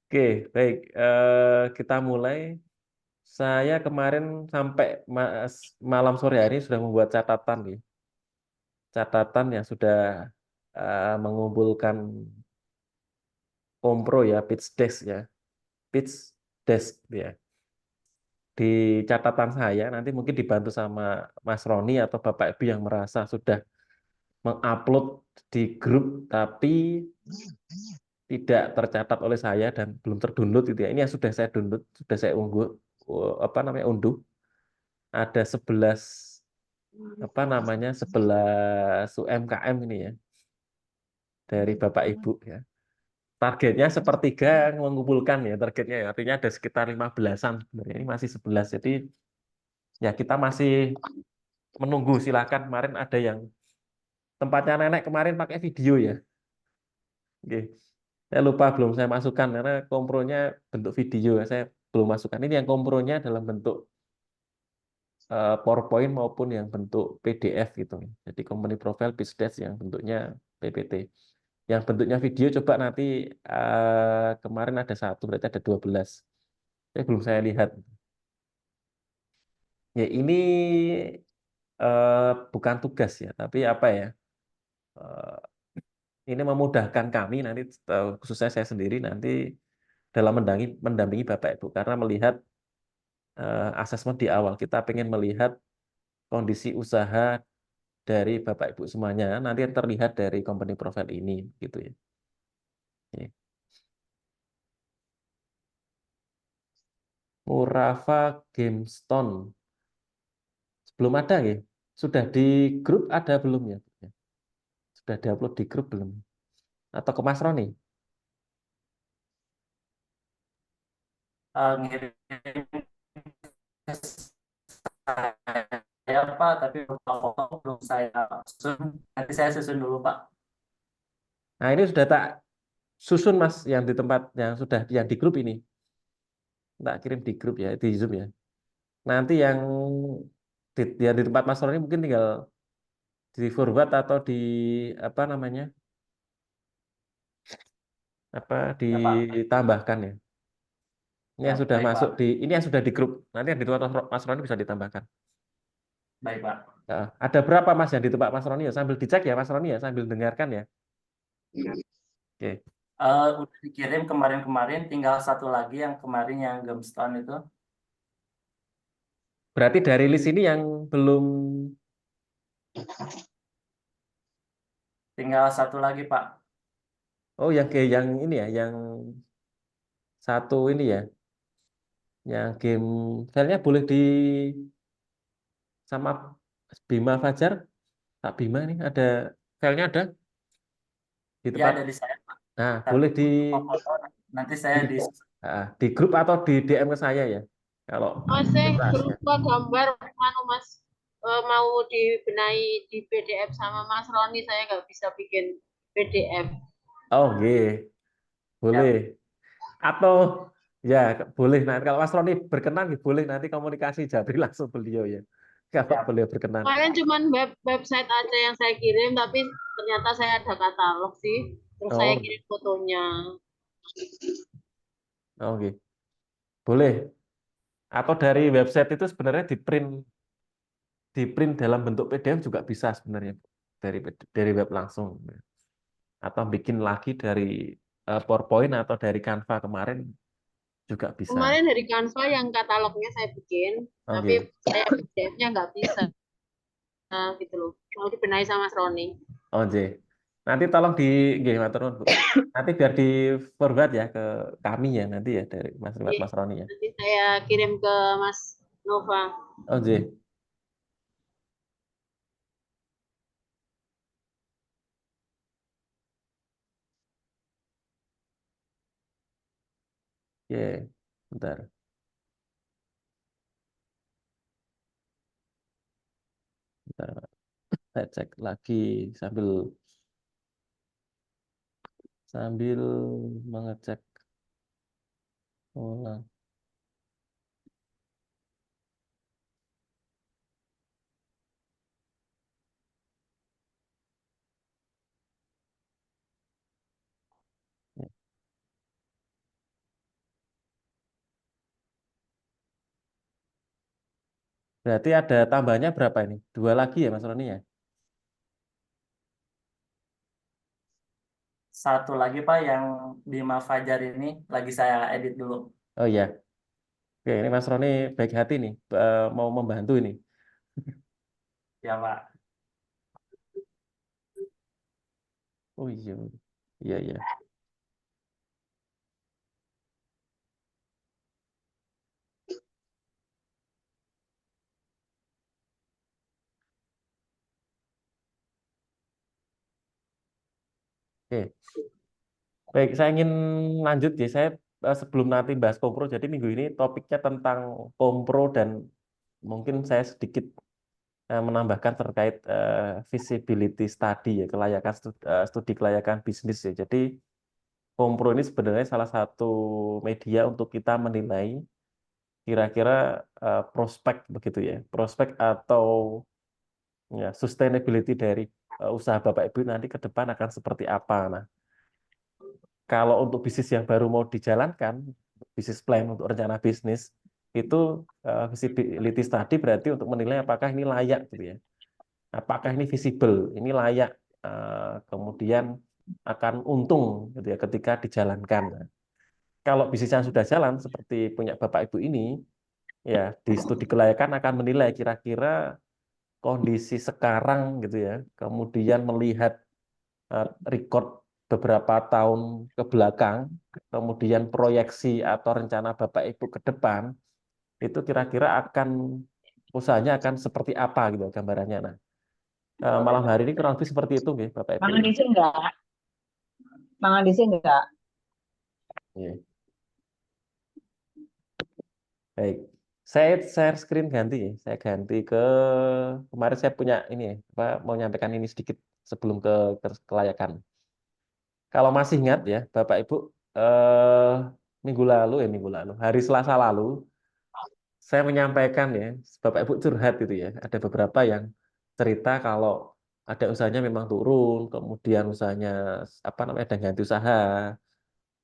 Oke, baik. Kita mulai. Saya kemarin sampai malam sore hari sudah membuat catatan nih. Catatan yang sudah mengumpulkan kompro ya, pitch desk ya, pitch desk ya. Di catatan saya nanti mungkin dibantu sama Mas Roni atau Bapak Ibu yang merasa sudah mengupload di grup tapi tidak tercatat oleh saya dan belum terdownload gitu ya. Ini yang sudah saya download, sudah saya unggah, apa namanya, unduh. Ada 11 apa namanya 11 UMKM ini ya dari Bapak Ibu ya. Targetnya sepertiga mengumpulkan ya targetnya ya. Artinya ada sekitar 15-an sebenarnya. Ini masih 11. Jadi ya kita masih menunggu, silakan. Kemarin ada yang tempatnya nenek kemarin pakai video ya. Oke. Saya lupa belum saya masukkan karena kompronya bentuk video. Saya belum masukkan. Ini yang kompronya dalam bentuk PowerPoint maupun yang bentuk PDF gitu. Jadi company profile pitch deck yang bentuknya PPT. Yang bentuknya video coba nanti kemarin ada satu berarti ada 12. Belum saya lihat. Ya ini bukan tugas ya, tapi apa ya? eh, ini memudahkan kami nanti khususnya saya sendiri nanti dalam mendampingi Bapak Ibu karena melihat asesmen di awal kita pengen melihat kondisi usaha dari Bapak Ibu semuanya nanti terlihat dari company profile ini gitu ya. Oke. Murava GameStone belum ada ya. Sudah di grup ada belum ya? Sudah diupload di grup belum? Atau ke Mas Roni? Ngirim ke saya Pak, tapi belum saya susun. Nanti saya susun dulu Pak. Nah, ini sudah tak susun Mas yang di tempat yang sudah yang di grup ini. Tak kirim di grup ya, di Zoom ya. Nanti yang di tempat Mas Roni mungkin tinggal di forward atau di apa namanya? Apa Ya Pak. ditambahkan ya. Ini Ya yang sudah baik masuk Pak. ini yang sudah di grup. Nanti yang di tempat Mas Roni bisa ditambahkan. Baik Pak. Nah, ada berapa Mas yang di tempat Mas Roni ya? Sambil dicek ya Mas Roni ya, sambil dengarkan ya. Oke. Udah dikirim kemarin-kemarin, tinggal satu lagi yang kemarin yang gemstone itu. Berarti dari list ini yang belum. Tinggal satu lagi Pak. Oh, yang ini ya, yang satu ini ya, yang game filenya boleh di sama Bima Fajar, tak Bima nih ada filenya ada di Ya tempat. ada di saya Pak. Nah, Tapi boleh untuk foto nanti saya di, di di grup atau di DM ke saya ya. Kalau Mas, saya tugasnya. berupa gambar, Mas, mau dibenahi di PDF sama Mas Roni, saya nggak bisa bikin PDF. Oh, nggih, boleh. ya. Atau ya boleh. Nah, kalau Mas Roni berkenan, boleh nanti komunikasi Jabri langsung beliau ya. Kalau Ya. beliau berkenan. Kemarin cuman website aja yang saya kirim, tapi ternyata saya ada katalog sih. Terus saya Oh, kirim fotonya. oh, nggih. Boleh. Atau dari website itu sebenarnya di print dalam bentuk PDF juga bisa sebenarnya dari web langsung atau bikin lagi dari PowerPoint atau dari Canva kemarin juga bisa. Kemarin dari Canva yang katalognya saya bikin, tapi Oke. saya PDF-nya nggak bisa gitu loh. Mau dibenahi sama Mas Roni. Oke. Nanti tolong nggih, matur nuwun, Bu. Nanti biar di forward ya ke kami ya nanti ya dari Mas lewat Jadi, Mas Roni ya. nanti saya kirim ke Mas Nova. Oke. Oke. Bentar. Bentar. Saya cek lagi sambil sambil mengecek ulang. Berarti ada tambahnya berapa ini? 2 lagi ya Mas Roni ya? Satu lagi Pak yang Bima Fajar ini lagi saya edit dulu. Oh iya. Oke, ini Mas Roni baik hati nih, mau membantu ini. Ya Pak. Oh iya. Iya, iya. Oke. Baik, saya ingin lanjut ya. Saya sebelum nanti bahas kompro, jadi minggu ini topiknya tentang kompro dan mungkin saya sedikit menambahkan terkait feasibility study ya, kelayakan studi kelayakan bisnis ya. Jadi kompro ini sebenarnya salah satu media untuk kita menilai kira-kira prospek begitu ya, prospek atau ya sustainability dari usaha Bapak Ibu nanti ke depan akan seperti apa. Nah, kalau untuk bisnis yang baru mau dijalankan, bisnis plan untuk rencana bisnis, itu visibility study berarti untuk menilai apakah ini layak gitu ya. Apakah ini visible, ini layak, kemudian akan untung gitu ya ketika dijalankan. Nah, kalau bisnisnya sudah jalan seperti punya Bapak Ibu ini, ya di studi kelayakan akan menilai kira-kira kondisi sekarang gitu ya, kemudian melihat record beberapa tahun ke belakang, kemudian proyeksi atau rencana Bapak Ibu ke depan, itu kira-kira akan usahanya akan seperti apa gitu gambarannya. Nah, malam hari ini kurang lebih seperti itu nggih, Bapak Ibu. Mangan di sini enggak? Mangan di sini enggak? Iya. Baik. Saya share screen ganti ya. Saya ganti ke kemarin saya punya ini ya, apa mau nyampaikan ini sedikit sebelum ke kelayakan. Kalau masih ingat ya, Bapak Ibu, minggu lalu, hari Selasa lalu, saya menyampaikan ya, Bapak Ibu curhat gitu ya. Ada beberapa yang cerita kalau ada usahanya memang turun, kemudian usahanya apa namanya ada ganti usaha,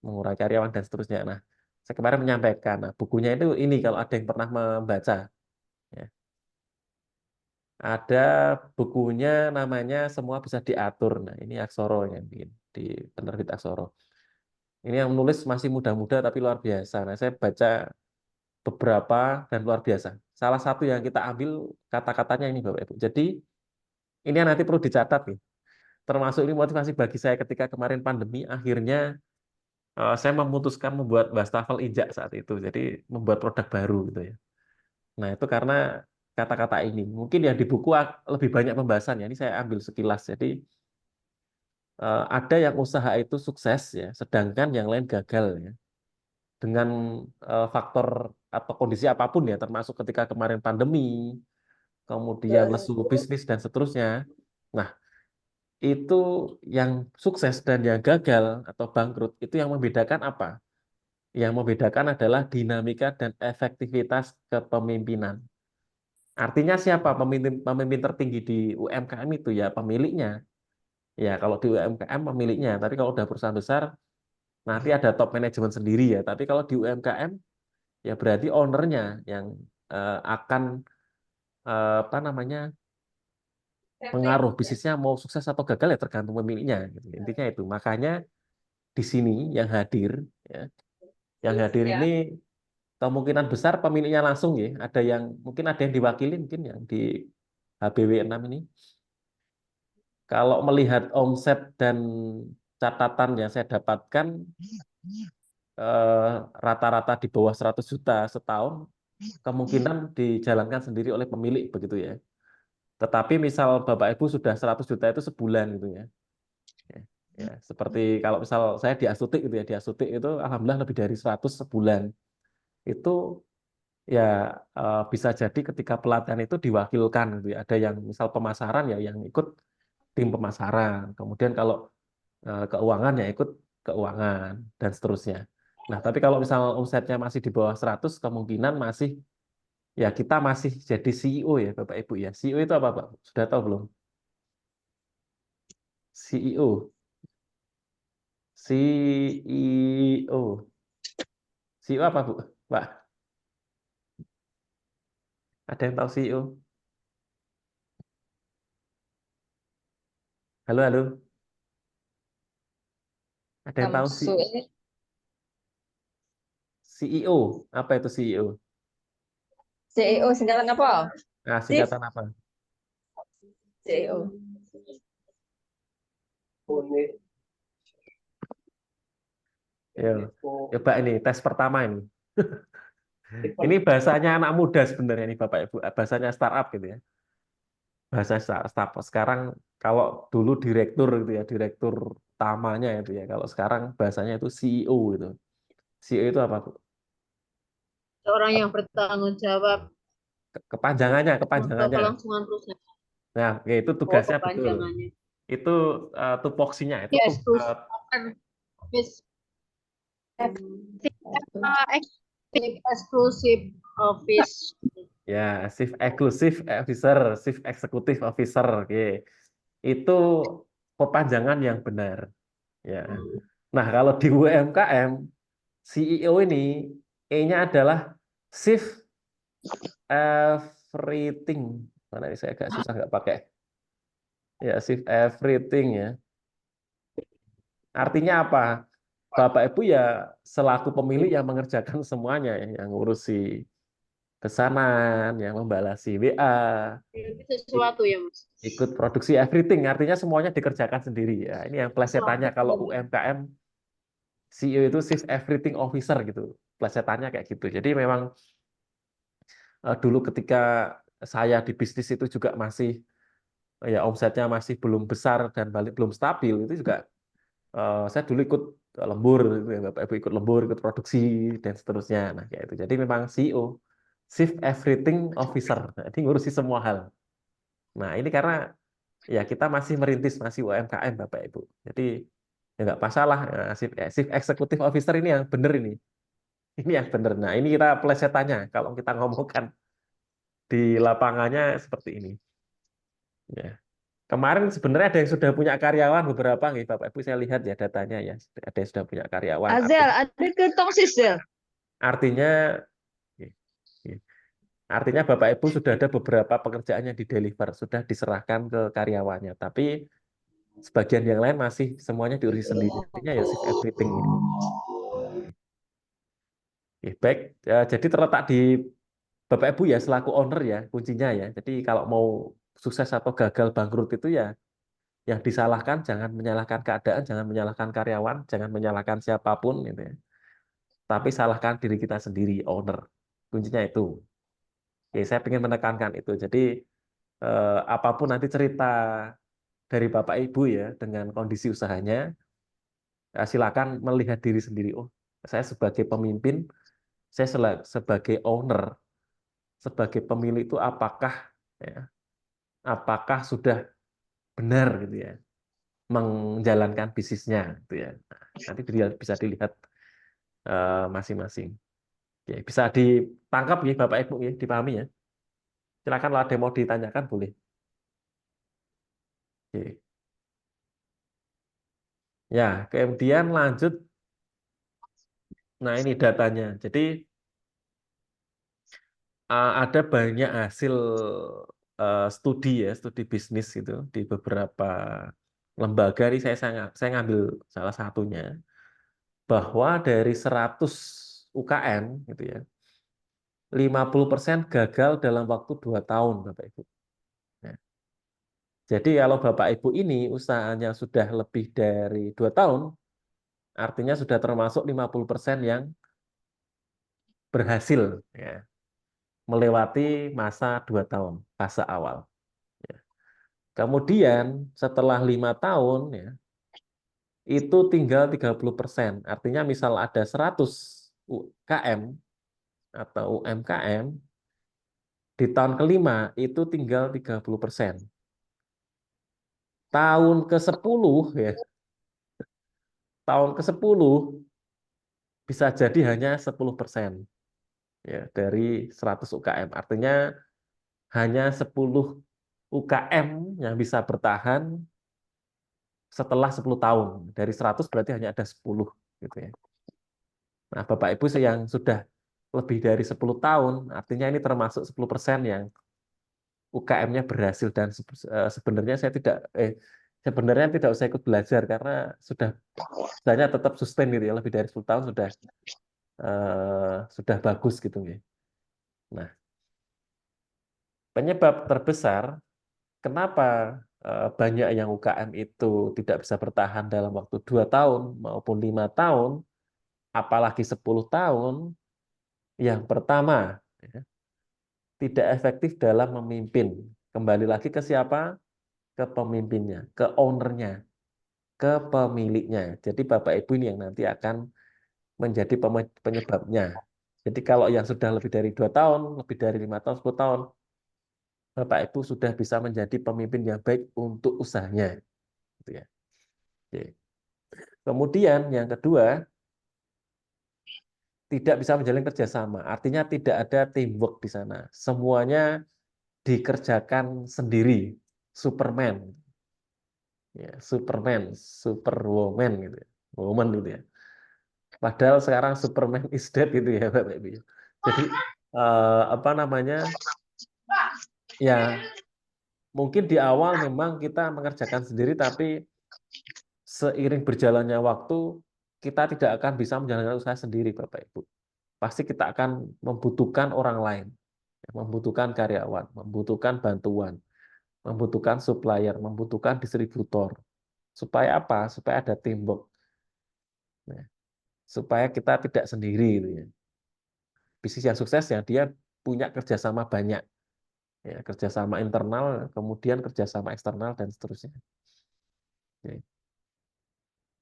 mengurangi karyawan dan seterusnya. Nah, saya kemarin menyampaikan, nah, bukunya itu ini kalau ada yang pernah membaca, ya. Ada bukunya namanya Semua Bisa Diatur. Nah, ini Aksoro yang bikin di penerbit Aksoro. Ini yang menulis masih muda-muda tapi luar biasa. Nah, saya baca beberapa dan luar biasa. Salah satu yang kita ambil kata-katanya ini Bapak Ibu. Jadi ini yang nanti perlu dicatat nih. Termasuk ini motivasi bagi saya ketika kemarin pandemi, akhirnya saya memutuskan membuat wastafel injak saat itu. Jadi membuat produk baru gitu ya. Nah, itu karena kata-kata ini. Mungkin yang di buku lebih banyak pembahasan ya. Ini saya ambil sekilas. Jadi ada yang usaha itu sukses ya, sedangkan yang lain gagal ya. Dengan faktor atau kondisi apapun ya, termasuk ketika kemarin pandemi, kemudian lesu bisnis dan seterusnya. Nah, itu yang sukses dan yang gagal atau bangkrut itu yang membedakan apa? Yang membedakan adalah dinamika dan efektivitas kepemimpinan. Artinya siapa pemimpin pemimpin tertinggi di UMKM itu ya pemiliknya. Ya, kalau di UMKM pemiliknya, tapi kalau udah perusahaan besar nanti ada top manajemen sendiri ya. Tapi kalau di UMKM ya berarti ownernya yang akan apa namanya pengaruh bisnisnya mau sukses atau gagal ya tergantung pemiliknya. Gitu. Intinya itu. Makanya di sini ya, yang hadir ini kemungkinan besar pemiliknya langsung ya. Ada yang mungkin ada yang diwakili mungkin yang di HBW 6 ini. Kalau melihat omset dan catatan yang saya dapatkan rata-rata di bawah 100 juta setahun, kemungkinan dijalankan sendiri oleh pemilik begitu ya. Tetapi misal Bapak Ibu sudah 100 juta itu sebulan gitu ya. Ya, ya, seperti kalau misal saya di Asutik gitu ya, di Asutik itu alhamdulillah lebih dari 100 sebulan. Itu ya bisa jadi ketika pelatihan itu diwakilkan gitu ya. Ada yang misal pemasaran ya yang ikut tim pemasaran. Kemudian kalau keuangan ya ikut keuangan dan seterusnya. Nah, tapi kalau misal omsetnya masih di bawah 100 kemungkinan masih ya kita masih jadi CEO ya Bapak Ibu ya. CEO itu apa Pak? Sudah tahu belum? CEO. CEO. CEO apa Bu? Pak? Ada yang tahu CEO? Halo, halo. Ada yang tahu Samsu ini CEO? Apa itu CEO? CEO singkatan apa? Nah, Chief singkatan apa? CEO. Ya, coba ini tes pertama ini. Ini bahasanya anak muda sebenarnya nih Bapak Ibu, bahasanya startup gitu ya. Bahasa startup sekarang kalau dulu direktur gitu ya, direktur utamanya itu ya. Kalau sekarang bahasanya itu CEO gitu. CEO itu apa, Bu? Orang yang bertanggung jawab Kepanjangannya, untuk kepanjangannya. kelangsungan perusahaan. Nah, ya itu Oh, tugasnya betul. kepanjangannya. Itu tupoksinya, itu Yes, tuh terus Miss Exclusive Office. ya Chief Exclusive Officer, Chief Executive Officer. Oke. Itu perpanjangan yang benar. Ya. Nah, kalau di UMKM, CEO ini E-nya adalah Chief Everything. Mana ini saya agak susah nggak pakai. Ya, Chief Everything ya. Artinya apa? Bapak Ibu ya selaku pemilik yang mengerjakan semuanya ya, yang ngurusi pesanan, yang membalasi WA, Itu sesuatu ya, Mas. ikut produksi everything, artinya semuanya dikerjakan sendiri ya. Ini yang plesetannya kalau UMKM CEO itu Chief Everything Officer gitu. Plesetannya kayak gitu. Jadi memang dulu ketika saya di bisnis itu juga masih ya omsetnya masih belum besar dan balik belum stabil itu juga saya dulu ikut lembur gitu ya, Bapak Ibu ikut lembur, ikut produksi dan seterusnya. Nah, kayak itu. Jadi memang CEO Chief Everything Officer. Nah, ini ngurusi semua hal. Nah, ini karena ya kita masih merintis, masih UMKM Bapak Ibu. Jadi ya nggak masalah. Nah, Chief Executive Officer ini yang benar ini. Ini yang benar. Nah, ini kita plesetannya kalau kita ngomongkan di lapangannya seperti ini. Ya. Kemarin sebenarnya ada yang sudah punya karyawan beberapa nih Bapak Ibu saya lihat ya datanya ya. Ada yang sudah punya karyawan. Azel, ada ke tong Sizel. Artinya artinya Bapak Ibu sudah ada beberapa pekerjaan yang di-deliver, sudah diserahkan ke karyawannya. Tapi sebagian yang lain masih semuanya diurusi sendiri. Artinya ya shift everything ini. Oke, baik, jadi terletak di Bapak Ibu ya selaku owner ya kuncinya ya. Jadi kalau mau sukses atau gagal bangkrut itu ya yang disalahkan jangan menyalahkan keadaan, jangan menyalahkan karyawan, jangan menyalahkan siapapun gitu ya. Tapi salahkan diri kita sendiri, owner. Kuncinya itu. Oke, saya ingin menekankan itu. Jadi apapun nanti cerita dari Bapak Ibu ya dengan kondisi usahanya, silakan melihat diri sendiri. Oh, saya sebagai pemimpin, saya sebagai owner, sebagai pemilik itu ya, apakah sudah benar gitu ya menjalankan bisnisnya gitu ya. Nah, nanti bisa dilihat masing-masing. Oke, bisa ditangkap ya Bapak Ibu ya, dipahami ya. Silakan kalau ada yang mau ditanyakan boleh. Oke. Ya, kemudian lanjut. Nah, ini datanya. Jadi ada banyak hasil studi ya, studi bisnis itu di beberapa lembaga. Ini saya ngambil salah satunya bahwa dari 100 UKM gitu ya, 50% gagal dalam waktu 2 tahun, Bapak Ibu. Nah, jadi kalau Bapak Ibu ini usahanya sudah lebih dari 2 tahun, artinya sudah termasuk 50% yang berhasil ya, melewati masa 2 tahun, fase awal. Ya. Kemudian setelah 5 tahun ya, itu tinggal 30%. Artinya misal ada 100 UKM atau UMKM, di tahun kelima itu tinggal 30%. Tahun ke-10 ya, tahun ke-10 bisa jadi hanya 10% ya dari 100 UKM. Artinya hanya 10 UKM yang bisa bertahan setelah 10 tahun. Dari 100 berarti hanya ada 10 gitu ya. Nah, Bapak Ibu yang sudah lebih dari 10 tahun, artinya ini termasuk 10% yang UKM-nya berhasil dan sebenarnya sebenarnya tidak usah ikut belajar karena sudah misalnya tetap sustain gitu ya, lebih dari 10 tahun sudah bagus gitu ya. Nah, penyebab terbesar kenapa banyak yang UKM itu tidak bisa bertahan dalam waktu 2 tahun maupun 5 tahun, apalagi 10 tahun, yang pertama, ya, tidak efektif dalam memimpin. Kembali lagi ke siapa? Ke pemimpinnya, ke ownernya, ke pemiliknya. Jadi Bapak Ibu ini yang nanti akan menjadi penyebabnya. Jadi kalau yang sudah lebih dari 2 tahun, lebih dari 5 tahun, 10 tahun, Bapak Ibu sudah bisa menjadi pemimpin yang baik untuk usahanya. Gitu ya. Oke. Kemudian yang kedua, tidak bisa menjalin kerjasama. Artinya tidak ada teamwork di sana. Semuanya dikerjakan sendiri. Superman. Ya, Superman, Superwoman gitu ya. Woman gitu ya. Padahal sekarang Superman is dead gitu ya Bapak Ibu. Jadi apa namanya? Ya, mungkin di awal memang kita mengerjakan sendiri tapi seiring berjalannya waktu kita tidak akan bisa menjalankan usaha sendiri Bapak Ibu. Pasti kita akan membutuhkan orang lain, membutuhkan karyawan, membutuhkan bantuan, membutuhkan supplier, membutuhkan distributor. Supaya apa? Supaya ada teamwork. Nah, supaya kita tidak sendiri gitu ya. Bisnis yang sukses yang dia punya kerjasama banyak, ya, kerjasama internal, kemudian kerjasama eksternal dan seterusnya. Oke.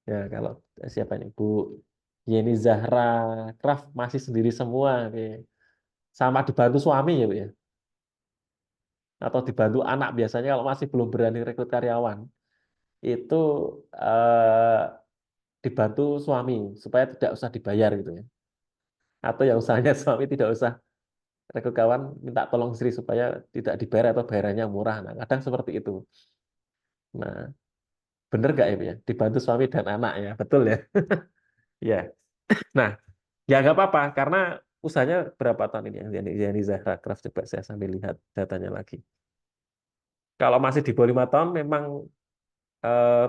Ya kalau siapa nih Bu Yeni Zahra Craft masih sendiri semua, oke. Sama dibantu suami ya Bu ya, atau dibantu anak biasanya kalau masih belum berani rekrut karyawan itu eh, dibantu suami supaya tidak usah dibayar gitu ya, atau yang usahanya suami tidak usah rekrut kawan minta tolong istri supaya tidak dibayar atau bayarannya murah. Nah, kadang seperti itu. Nah, bener nggak ya, Bu ya? Dibantu suami dan anak ya, betul ya? Ya. Nah, ya nggak apa-apa karena usahanya berapa tahun ini yang di Zahra Craft, coba saya sambil lihat datanya lagi. Kalau masih di bawah 5 tahun memang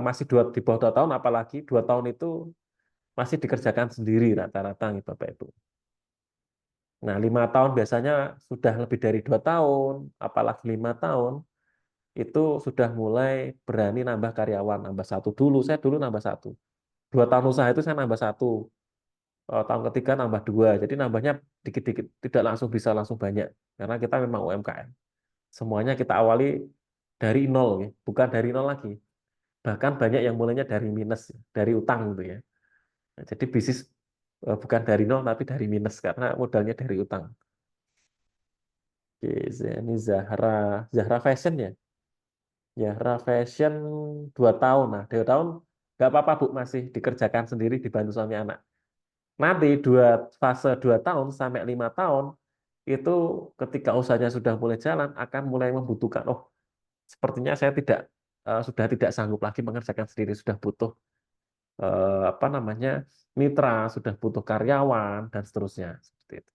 masih di bawah 2 tahun, apalagi 2 tahun itu masih dikerjakan sendiri rata-rata nih Bapak Ibu. Nah, 5 tahun biasanya sudah lebih dari 2 tahun, apalagi 5 tahun itu sudah mulai berani nambah karyawan, nambah satu dulu. Saya dulu nambah satu. 2 tahun usaha itu saya nambah satu. Tahun ketiga nambah dua. Jadi nambahnya dikit-dikit, tidak langsung bisa langsung banyak. Karena kita memang UMKM. Semuanya kita awali dari nol, ya. Bukan dari nol lagi. Bahkan banyak yang mulainya dari minus, dari utang gitu ya. Nah, jadi bisnis bukan dari nol tapi dari minus karena modalnya dari utang. Oke, ini Zahra Fashion ya. Zahra Fashion 2 tahun. Nah, 2 tahun nggak apa-apa Bu, masih dikerjakan sendiri dibantu suami anak. Nanti fase 2 tahun sampai 5 tahun itu ketika usahanya sudah mulai jalan akan mulai membutuhkan, oh sepertinya saya sudah tidak sanggup lagi mengerjakan sendiri, sudah butuh apa namanya mitra, sudah butuh karyawan dan seterusnya seperti itu.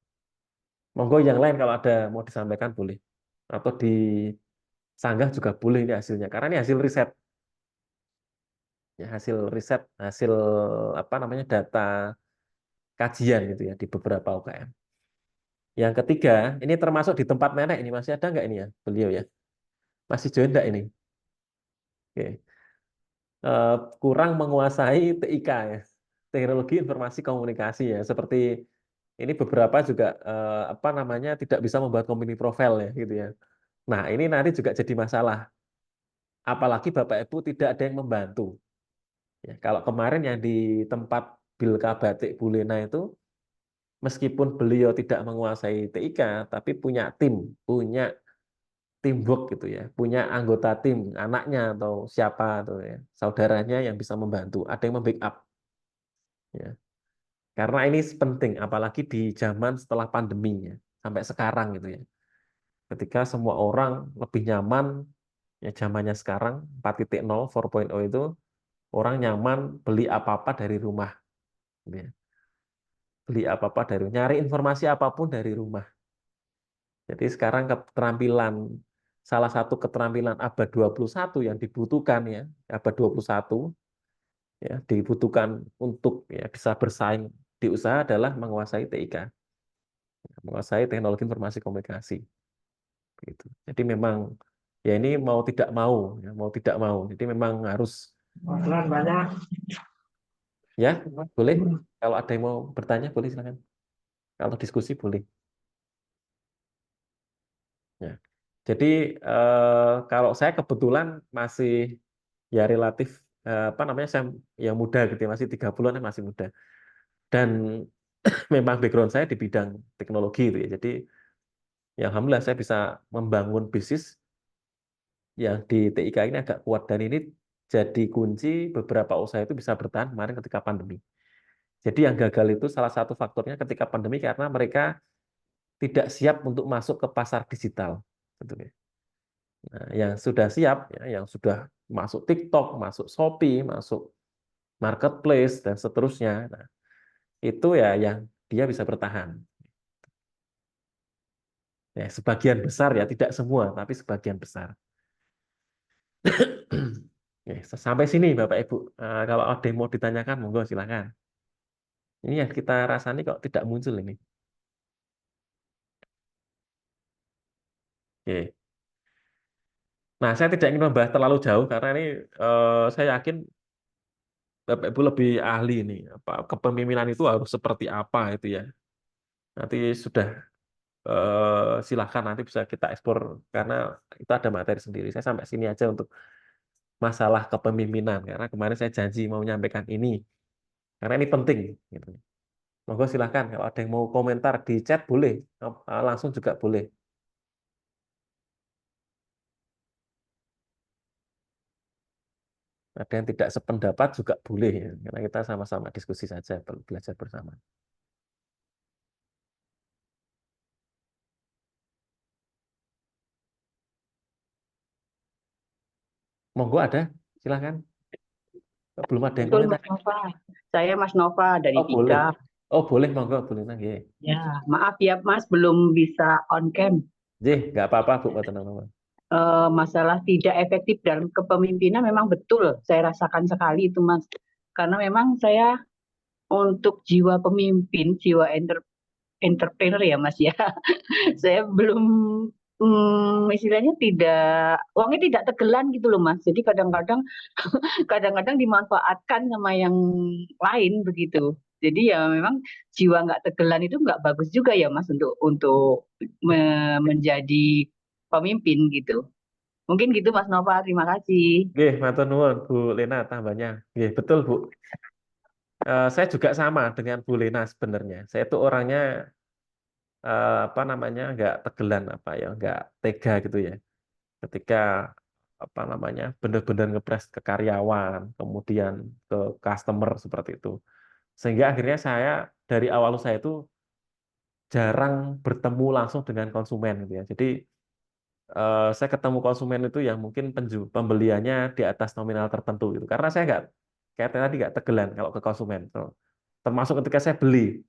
Monggo yang lain kalau ada mau disampaikan boleh, atau disanggah juga boleh ini hasilnya karena ini hasil riset ya, hasil apa namanya data kajian gitu ya di beberapa UKM. Yang ketiga, ini termasuk di tempat nenek ini masih ada nggak ini ya beliau ya? Masih join nggak ini? Oke. Kurang menguasai TIK ya, teknologi informasi komunikasi ya. Seperti ini beberapa juga apa namanya tidak bisa membuat company profile ya gitu ya. Nah ini nanti juga jadi masalah. Apalagi Bapak Ibu tidak ada yang membantu. Ya, kalau kemarin yang di tempat Bilka Batik Bulena itu, meskipun beliau tidak menguasai TIK, tapi punya teamwork gitu ya, punya anggota tim, anaknya atau siapa atau ya, saudaranya yang bisa membantu, ada yang membackup. Ya. Karena ini penting, apalagi di zaman setelah pandeminya sampai sekarang gitu ya. Ketika semua orang lebih nyaman, ya zamannya sekarang 4.0, 4.0 itu orang nyaman beli apa-apa dari rumah. Gitu ya. beli apa-apa dari nyari informasi apapun dari rumah. Jadi sekarang keterampilan salah satu keterampilan abad 21 yang dibutuhkan ya, abad 21 ya, dibutuhkan untuk ya bisa bersaing di usaha adalah menguasai TIK, menguasai teknologi informasi komunikasi gitu. Jadi memang ya ini mau tidak mau ya, mau tidak mau. Jadi memang harus ya, boleh. Kalau ada yang mau bertanya boleh silakan. Kalau diskusi boleh. Ya. Jadi kalau saya kebetulan masih ya relatif apa namanya saya yang muda gitu ya, masih 30-an masih muda. Dan memang background saya di bidang teknologi itu ya. Jadi ya alhamdulillah saya bisa membangun bisnis yang di TIK ini agak kuat dan ini jadi kunci beberapa usaha itu bisa bertahan kemarin ketika pandemi. Jadi yang gagal itu salah satu faktornya ketika pandemi karena mereka tidak siap untuk masuk ke pasar digital. Gitu ya. Nah, yang sudah siap, ya, yang sudah masuk TikTok, masuk Shopee, masuk marketplace dan seterusnya, nah, itu ya yang dia bisa bertahan. Ya, sebagian besar ya, tidak semua, tapi sebagian besar. Ya, sampai sini Bapak Ibu. Kalau ada yang mau ditanyakan, monggo silakan. Ini yang kita rasani kok tidak muncul ini. Oke. Nah, saya tidak ingin membahas terlalu jauh karena ini saya yakin Bapak Ibu lebih ahli ini. Apa kepemimpinan itu harus seperti apa itu ya. Nanti sudah silahkan nanti bisa kita eksplor karena itu ada materi sendiri. Saya sampai sini aja untuk masalah kepemimpinan karena kemarin saya janji mau menyampaikan ini karena ini penting. Gitu. Monggo silahkan kalau ada yang mau komentar di chat boleh, langsung juga boleh. Ada yang tidak sependapat juga boleh ya, karena kita sama-sama diskusi saja, belajar bersama. Monggo ada, silahkan. Belum ada yang Betul komentar. Mas Nova. Saya Mas Nova dari Oh boleh, Tika. oh boleh monggo boleh nggih. Ya, maaf ya Mas belum bisa on cam. Nggih, nggak apa-apa Bu, mboten apa-apa. Masalah tidak efektif dalam kepemimpinan memang betul saya rasakan sekali itu Mas. Karena memang saya untuk jiwa pemimpin, jiwa entrepreneur ya Mas ya. Saya belum istilahnya tidak uangnya tidak tegelan gitu loh Mas. Jadi kadang-kadang dimanfaatkan sama yang lain begitu. Jadi ya memang jiwa nggak tegelan itu nggak bagus juga ya Mas untuk menjadi pemimpin gitu. Mungkin gitu Mas Nova, terima kasih. Nggih, matur nuwun Bu Lena tambahnya. Nggih, betul Bu. Saya juga sama dengan Bu Lena sebenarnya. Saya itu orangnya apa namanya nggak tegelan apa ya, nggak tega gitu ya. Ketika apa namanya benar-benar ngepres ke karyawan, kemudian ke customer seperti itu. Sehingga akhirnya saya dari awal usaha itu jarang bertemu langsung dengan konsumen gitu ya. Jadi saya ketemu konsumen itu yang mungkin pembeliannya di atas nominal tertentu gitu. Karena saya nggak kayak tadi nggak tegelan kalau ke konsumen. Termasuk ketika saya beli.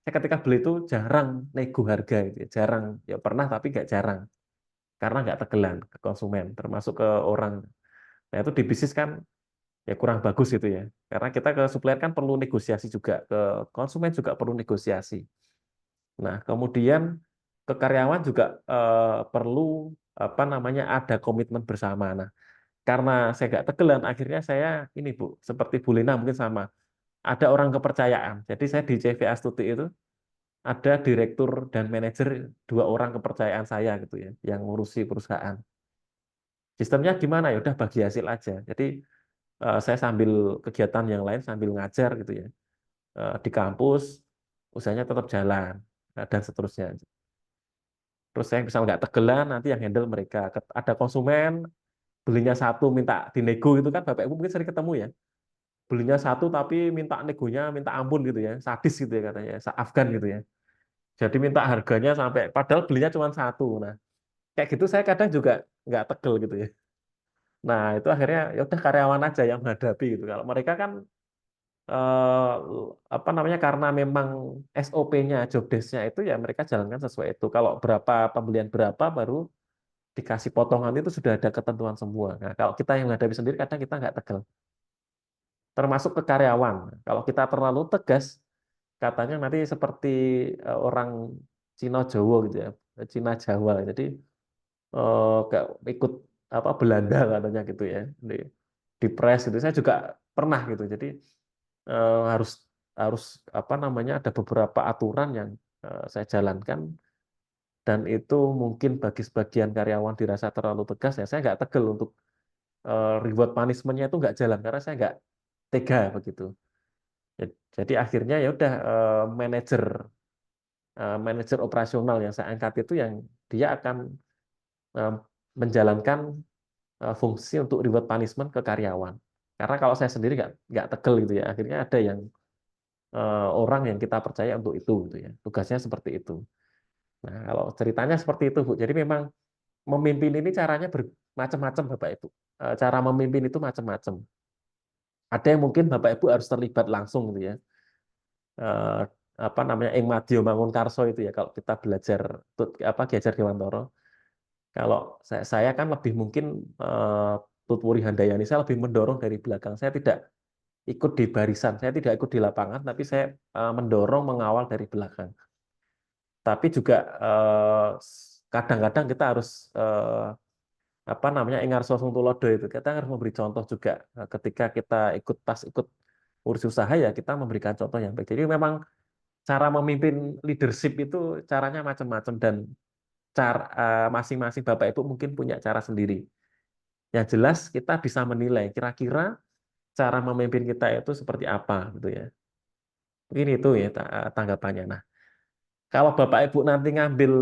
Saya ketika beli itu jarang nego harga gitu ya. Jarang, ya pernah tapi nggak jarang. Karena nggak tegelan ke konsumen, termasuk ke orang. Nah itu di bisnis kan ya kurang bagus gitu ya. Karena kita ke supplier kan perlu negosiasi juga, ke konsumen juga perlu negosiasi. Nah, kemudian ke karyawan juga perlu apa namanya ada komitmen bersama. Nah, karena saya nggak tegelan, akhirnya saya ini Bu, seperti Bu Lina mungkin sama. Ada orang kepercayaan. Jadi saya di CV Astuti itu ada direktur dan manajer 2 orang kepercayaan saya gitu ya, yang ngurusi perusahaan. Sistemnya gimana ya? Udah bagi hasil aja. Jadi saya sambil kegiatan yang lain sambil ngajar gitu ya di kampus, usahanya tetap jalan dan seterusnya. Terus saya misal nggak tegelan, nanti yang handle mereka. Ada konsumen belinya satu minta dinego gitu kan, Bapak Ibu mungkin sering ketemu ya. Belinya satu tapi minta negonya minta ampun gitu ya, sadis gitu ya katanya, Afgan gitu ya. Jadi minta harganya sampai padahal belinya cuma satu. Nah, kayak gitu saya kadang juga nggak tegel gitu ya. Nah, itu akhirnya ya udah karyawan aja yang menghadapi gitu. Kalau mereka kan eh, apa namanya, karena memang SOP-nya, job desk-nya itu ya mereka jalankan sesuai itu. Kalau berapa pembelian berapa baru dikasih potongan itu sudah ada ketentuan semua. Nah, kalau kita yang menghadapi sendiri kadang kita nggak tegal. Termasuk ke karyawan. Kalau kita terlalu tegas, katanya nanti seperti orang Cina Jawa gitu ya, Cina Jawa. Jadi kayak ikut apa Belanda katanya gitu ya, di press gitu. Saya juga pernah gitu. Jadi harus harus apa namanya, ada beberapa aturan yang saya jalankan, dan itu mungkin bagi sebagian karyawan dirasa terlalu tegas, ya saya nggak tegel untuk reward punishment-nya itu nggak jalan karena saya nggak tega begitu. Jadi akhirnya ya udah, manajer operasional yang saya angkat itu yang dia akan eh, menjalankan fungsi untuk reward punishment ke karyawan. Karena kalau saya sendiri nggak tegel gitu ya, akhirnya ada yang orang yang kita percaya untuk itu gitu ya. Tugasnya seperti itu. Nah, kalau ceritanya seperti itu, Bu. Jadi memang memimpin ini caranya bermacam-macam, Bapak Ibu. Cara memimpin itu macam-macam. Ada yang mungkin Bapak Ibu harus terlibat langsung gitu ya. Eh, apa namanya, ing madya mangun karso itu ya, kalau kita belajar apa Ki Hajar Dewantara. Kalau saya kan lebih mungkin Tutwuri Handayani, saya lebih mendorong dari belakang. Saya tidak ikut di barisan, saya tidak ikut di lapangan, tapi saya mendorong, mengawal dari belakang. Tapi juga kadang-kadang kita harus apa namanya, Ingarso Sung Tulodo itu, kita harus memberi contoh juga. Ketika kita ikut urus usaha ya kita memberikan contoh yang baik. Jadi memang cara memimpin leadership itu caranya macam-macam, dan cara masing-masing Bapak Ibu mungkin punya cara sendiri. Yang jelas kita bisa menilai kira-kira cara memimpin kita itu seperti apa gitu ya. Mungkin itu ya tanggapannya. Nah, kalau Bapak Ibu nanti ngambil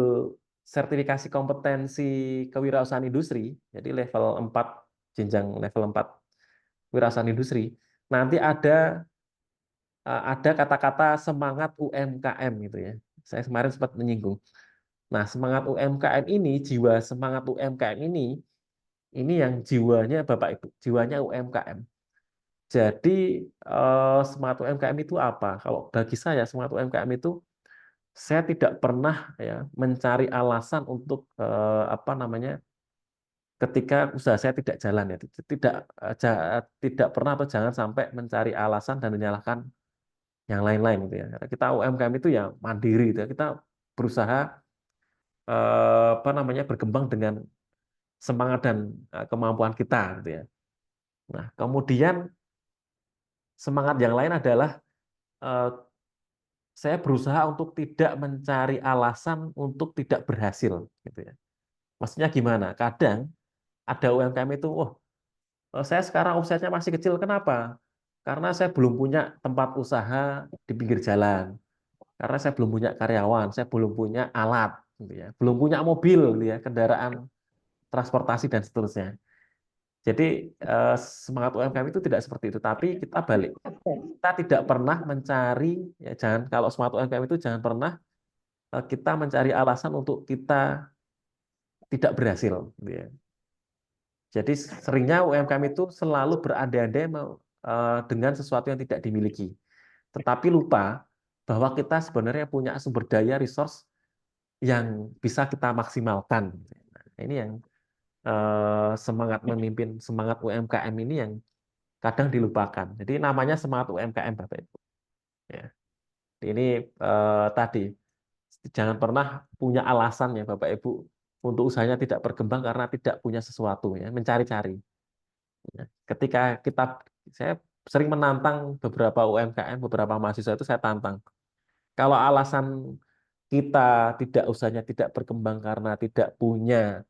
sertifikasi kompetensi kewirausahaan industri, jadi level 4, jenjang level 4 kewirausahaan industri, nanti ada kata-kata semangat UMKM gitu ya. Saya kemarin sempat menyinggung. Nah, semangat UMKM ini, jiwa semangat UMKM ini yang jiwanya Bapak Ibu, jiwanya UMKM. Jadi semangat UMKM itu apa? Kalau bagi saya semangat UMKM itu, saya tidak pernah ya mencari alasan untuk apa namanya, ketika usaha saya tidak jalan ya, tidak pernah atau jangan sampai mencari alasan dan menyalahkan yang lain-lain gitu ya. Karena kita UMKM itu ya mandiri gitu ya. Kita berusaha apa namanya, berkembang dengan semangat dan kemampuan kita gitu ya. Nah, kemudian semangat yang lain adalah eh, saya berusaha untuk tidak mencari alasan untuk tidak berhasil gitu ya. Maksudnya gimana? Kadang ada UMKM itu, oh saya sekarang omsetnya masih kecil, kenapa? Karena saya belum punya tempat usaha di pinggir jalan, karena saya belum punya karyawan, saya belum punya alat, gitu ya, belum punya mobil, gitu ya, kendaraan transportasi dan seterusnya. Jadi semangat UMKM itu tidak seperti itu, tapi kita balik. Kita tidak pernah mencari, ya jangan, kalau semangat UMKM itu jangan pernah kita mencari alasan untuk kita tidak berhasil, gitu ya. Jadi seringnya UMKM itu selalu berandai-andai dengan sesuatu yang tidak dimiliki, tetapi lupa bahwa kita sebenarnya punya sumber daya resource yang bisa kita maksimalkan. Nah, ini yang semangat memimpin, semangat UMKM ini yang kadang dilupakan. Jadi namanya semangat UMKM, Bapak Ibu. Ya. Ini tadi jangan pernah punya alasan ya Bapak Ibu untuk usahanya tidak berkembang karena tidak punya sesuatu ya, mencari-cari. Ya. Ketika saya sering menantang beberapa UMKM, beberapa mahasiswa itu saya tantang. Kalau alasan kita tidak usahanya tidak berkembang karena tidak punya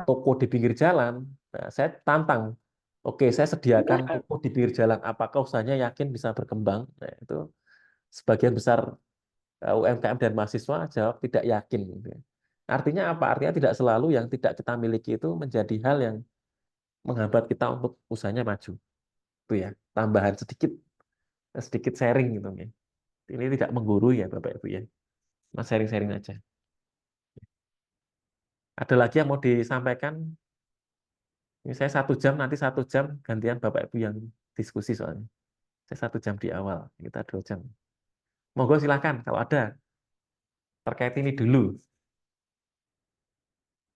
toko di pinggir jalan, nah, saya tantang. Oke, saya sediakan toko di pinggir jalan. Apakah usahanya yakin bisa berkembang? Nah, itu sebagian besar UMKM dan mahasiswa jawab tidak yakin. Gitu ya. Artinya apa? Artinya tidak selalu yang tidak kita miliki itu menjadi hal yang menghambat kita untuk usahanya maju. Itu ya, tambahan sedikit sedikit sharing gitu ya. Ini tidak menggurui ya Bapak Ibu ya. Mas sharing-sharing aja. Ada lagi yang mau disampaikan? Ini saya 1 jam, nanti 1 jam gantian Bapak Ibu yang diskusi soalnya. Saya 1 jam di awal, kita 2 jam. Monggo silakan kalau ada terkait ini dulu.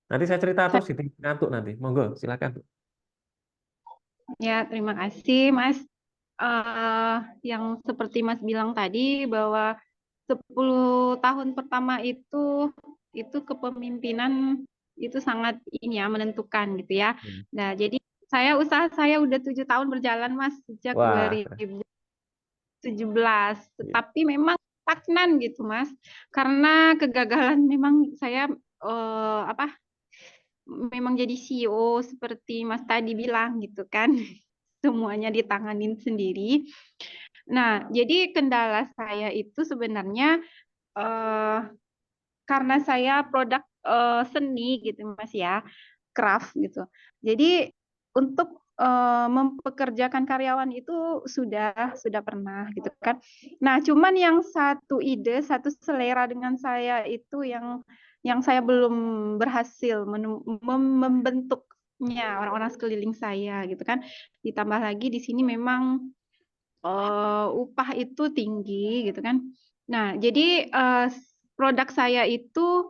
Nanti saya cerita terus ini ngantuk nanti. Monggo silakan, Bu. Ya, terima kasih, Mas. Yang seperti Mas bilang tadi bahwa 10 tahun pertama itu kepemimpinan itu sangat ini ya menentukan gitu ya. Hmm. Nah, jadi usaha saya udah 7 tahun berjalan, Mas, sejak Wah, 2017. iya. Tetapi memang stagnan gitu, Mas. Karena kegagalan memang saya memang jadi CEO seperti Mas tadi bilang gitu kan. Semuanya ditanganin sendiri. Nah, jadi kendala saya itu sebenarnya karena saya produk seni gitu Mas ya, craft gitu. Jadi untuk mempekerjakan karyawan itu sudah pernah gitu kan. Nah, cuman yang satu ide, satu selera dengan saya itu yang saya belum berhasil membentuknya orang-orang sekeliling saya gitu kan. Ditambah lagi di sini memang upah itu tinggi gitu kan. Nah, jadi produk saya itu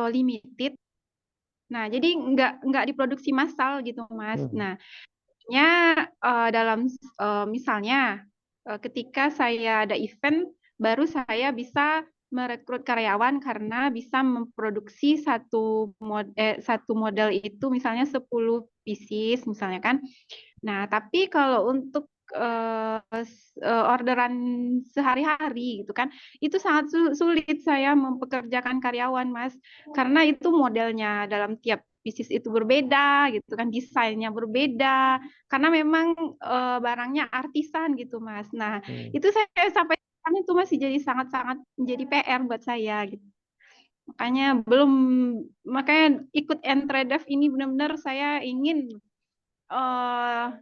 limited. Nah, jadi nggak diproduksi massal gitu, Mas. Hmm. Nah, dalam misalnya ketika saya ada event, baru saya bisa merekrut karyawan karena bisa memproduksi satu model itu misalnya 10 pieces misalnya kan. Nah, tapi kalau untuk orderan sehari-hari gitu kan, itu sangat sulit saya mempekerjakan karyawan, Mas, karena itu modelnya dalam tiap bisnis itu berbeda gitu kan, desainnya berbeda, karena memang barangnya artisan gitu, Mas. Nah, itu saya sampai sekarang itu masih jadi sangat-sangat menjadi PR buat saya gitu. Makanya ikut Entredev ini benar-benar saya ingin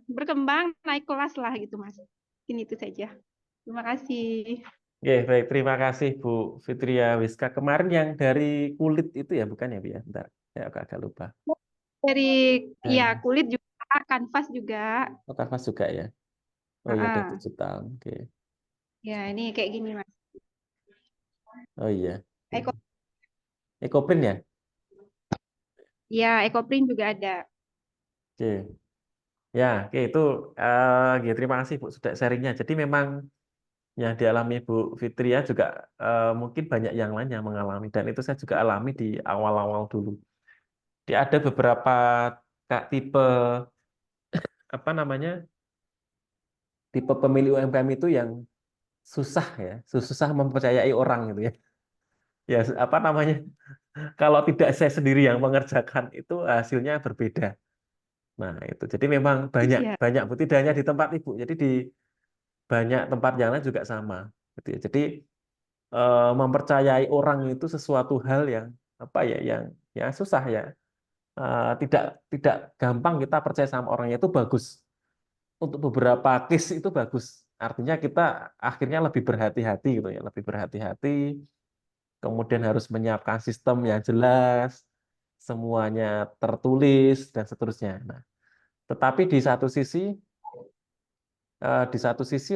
berkembang naik kelas lah gitu Mas. Ini itu saja. Terima kasih. Oke, baik. Terima kasih Bu Fitria Wiska. Kemarin yang dari kulit itu ya, bukan ya, Bu ya? Bentar, saya agak lupa. Dari ya Dan kulit juga, kanvas juga. oh, kanvas juga ya. Oh iya, ada 7 tahun. Oke. Ya, ini kayak gini Mas. Oh iya. Eko, Ekoprint ya? ya, Ekoprint juga ada. Oke. Ya, oke itu ya, terima kasih Bu sudah sharingnya. Jadi memang yang dialami Bu Fitria juga mungkin banyak yang lain yang mengalami dan itu saya juga alami di awal-awal dulu. Ada beberapa tipe apa namanya tipe pemilih UMKM itu yang susah ya, susah mempercayai orang gitu ya. Ya apa namanya kalau tidak saya sendiri yang mengerjakan itu hasilnya berbeda. Nah itu jadi memang banyak Iya. banyak Bu, tidak hanya di tempat Ibu, jadi di banyak tempat yang lain juga sama. Gitu ya. Jadi mempercayai orang itu sesuatu hal yang apa ya yang susah ya. Tidak tidak gampang kita percaya sama orangnya itu bagus. Untuk beberapa case itu bagus. Artinya kita akhirnya lebih berhati-hati gitu ya, lebih berhati-hati. Kemudian harus menyiapkan sistem yang jelas, semuanya tertulis dan seterusnya. Nah, tetapi di satu sisi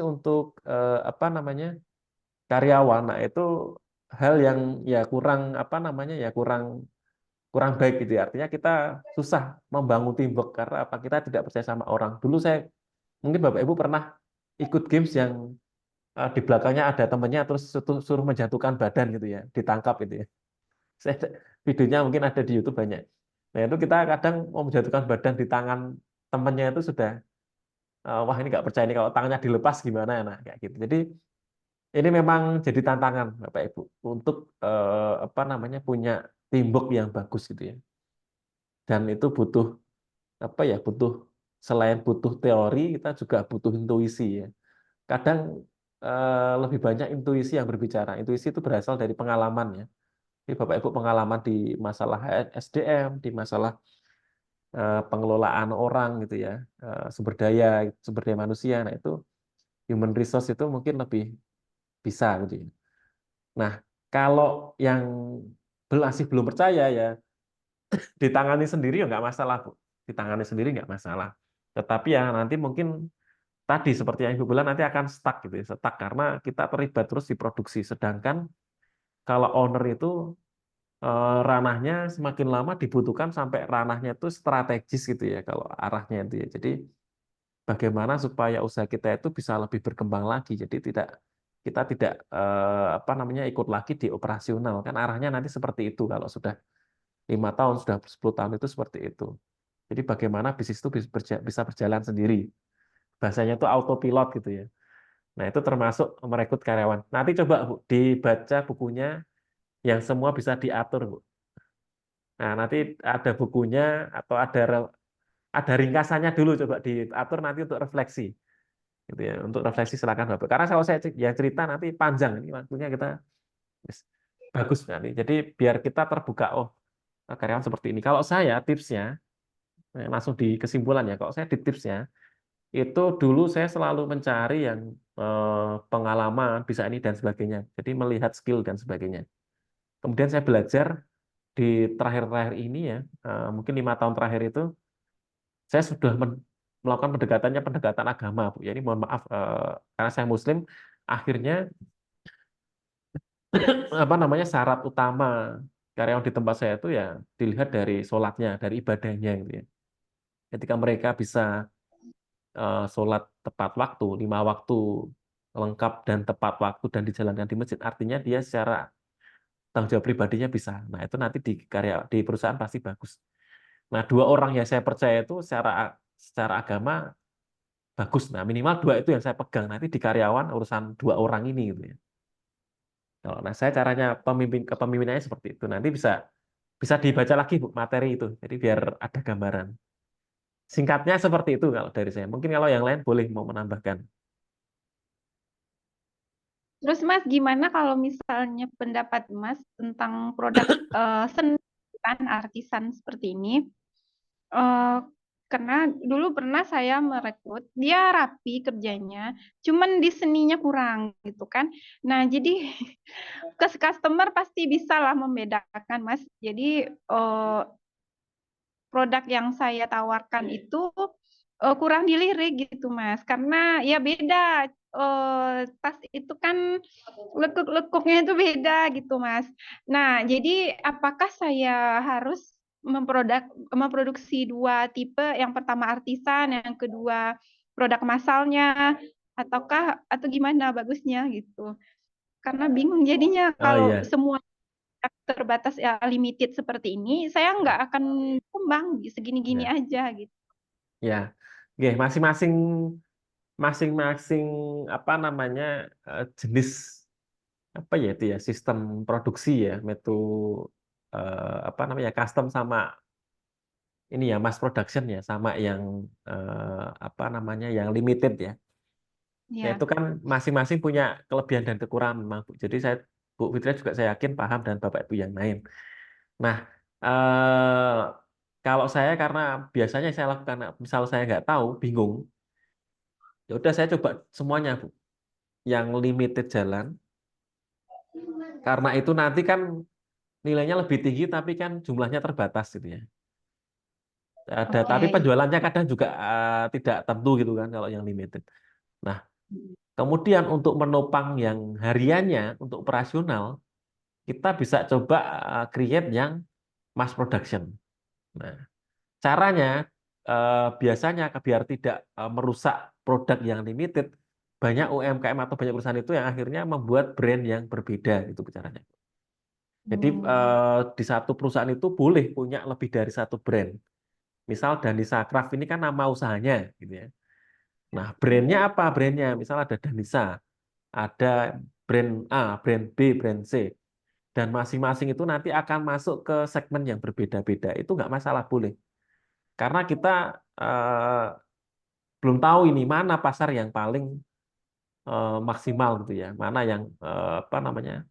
untuk apa namanya karyawan, nah itu hal yang ya kurang apa namanya ya kurang kurang baik gitu ya. Artinya kita susah membangun teamwork karena apa kita tidak percaya sama orang. Dulu saya mungkin Bapak Ibu pernah ikut games yang di belakangnya ada temannya terus suruh menjatuhkan badan gitu ya, ditangkap gitu ya. Videonya mungkin ada di YouTube banyak. Nah itu kita kadang mau menjatuhkan badan di tangan temannya itu sudah wah ini nggak percaya ini kalau tangannya dilepas gimana, nah kayak gitu. Jadi ini memang jadi tantangan Bapak Ibu untuk apa namanya punya teamwork yang bagus gitu ya. Dan itu butuh apa ya butuh selain butuh teori kita juga butuh intuisi ya. Kadang lebih banyak intuisi yang berbicara. Intuisi itu berasal dari pengalaman ya. Jadi Bapak Ibu pengalaman di masalah SDM, di masalah pengelolaan orang gitu ya, sumber daya manusia. Nah itu human resource itu mungkin lebih bisa gitu ya. Nah kalau yang masih belum percaya ya ditangani sendiri ya nggak masalah Bu. Ditangani sendiri nggak masalah. Tetapi ya nanti mungkin tadi seperti yang Ibu bilang nanti akan stuck gitu ya, stuck karena kita terlibat terus di produksi. Sedangkan kalau owner itu ranahnya semakin lama dibutuhkan sampai ranahnya itu strategis gitu ya kalau arahnya itu ya. Jadi bagaimana supaya usaha kita itu bisa lebih berkembang lagi. Jadi kita tidak apa namanya ikut lagi di operasional kan arahnya nanti seperti itu kalau sudah 5 tahun sudah 10 tahun itu seperti itu. Jadi bagaimana bisnis itu bisa berjalan sendiri. Bahasanya itu autopilot gitu ya. Nah, itu termasuk merekrut karyawan. Nanti coba Bu, dibaca bukunya yang semua bisa diatur, Bu. Nah, nanti ada bukunya atau ada ringkasannya dulu coba diatur nanti untuk refleksi. Gitu ya. Untuk refleksi silakan Bapak. Karena kalau saya ya cerita nanti panjang ini waktunya kita yes, bagus nanti. Jadi biar kita terbuka oh, karyawan seperti ini. Kalau saya tipsnya langsung di kesimpulan ya. Kalau saya di tipsnya itu dulu saya selalu mencari yang pengalaman bisa ini dan sebagainya. Jadi melihat skill dan sebagainya. Kemudian saya belajar di terakhir-terakhir ini ya, mungkin 5 tahun terakhir itu saya sudah melakukan pendekatan agama, Bu. Ya, ini mohon maaf karena saya Muslim, akhirnya apa namanya syarat utama karyawan di tempat saya itu ya dilihat dari sholatnya, dari ibadahnya gitu ya. Ketika mereka bisa sholat tepat waktu, 5 waktu lengkap dan tepat waktu dan dijalankan di masjid, artinya dia secara tanggung jawab pribadinya bisa. Nah, itu nanti di perusahaan pasti bagus. Nah, 2 orang yang saya percaya itu secara agama bagus. Nah, minimal 2 itu yang saya pegang. Nanti di karyawan urusan 2 orang ini gitu ya. Nah, saya caranya kepemimpinannya seperti itu. Nanti bisa dibaca lagi Bu, materi itu. Jadi biar ada gambaran. Singkatnya seperti itu kalau dari saya. Mungkin kalau yang lain boleh mau menambahkan. Terus Mas, gimana kalau misalnya pendapat Mas tentang produk seni kan artisan seperti ini? Eh, karena dulu pernah saya merekrut, dia rapi kerjanya, cuman di seninya kurang gitu kan. Nah, jadi ke customer pasti bisa lah membedakan Mas. Jadi produk yang saya tawarkan itu kurang dilirik gitu Mas, karena ya beda. Tas itu kan lekuk-lekuknya itu beda gitu Mas. Nah, jadi apakah saya harus memproduksi 2 tipe, yang pertama artisan, yang kedua produk massalnya, atau gimana bagusnya gitu? Karena bingung jadinya Oh kalau iya, semua terbatas ya limited seperti ini, saya nggak akan kembang segini-gini ya, aja gitu. ya. Oke, masing-masing apa namanya jenis apa ya itu ya sistem produksi ya apa namanya custom sama ini ya mass production ya sama yang apa namanya yang limited ya. Ya Ya. itu kan masing-masing punya kelebihan dan kekurangan memang Bu. Jadi Bu Fitria juga saya yakin paham dan Bapak Ibu yang lain. Nah eh, kalau saya karena biasanya saya lakukan misal saya nggak tahu bingung ya udah saya coba semuanya Bu. Yang limited jalan karena itu nanti kan nilainya lebih tinggi tapi kan jumlahnya terbatas gitu ya. Tapi Oke. penjualannya kadang juga tidak tentu gitu kan kalau yang limited. Nah, kemudian untuk menopang yang hariannya untuk operasional, kita bisa coba create yang mass production. Nah, caranya biasanya biar tidak merusak produk yang limited, banyak UMKM atau banyak perusahaan itu yang akhirnya membuat brand yang berbeda gitu caranya. Jadi di satu perusahaan itu boleh punya lebih dari satu brand. Misal Danisa Craft ini kan nama usahanya, gitu ya. Nah, brandnya apa? Brandnya, misal ada Danisa, ada brand A, brand B, brand C, dan masing-masing itu nanti akan masuk ke segmen yang berbeda-beda. Itu nggak masalah, boleh. Karena kita belum tahu ini mana pasar yang paling maksimal gitu ya, mana yang apa namanya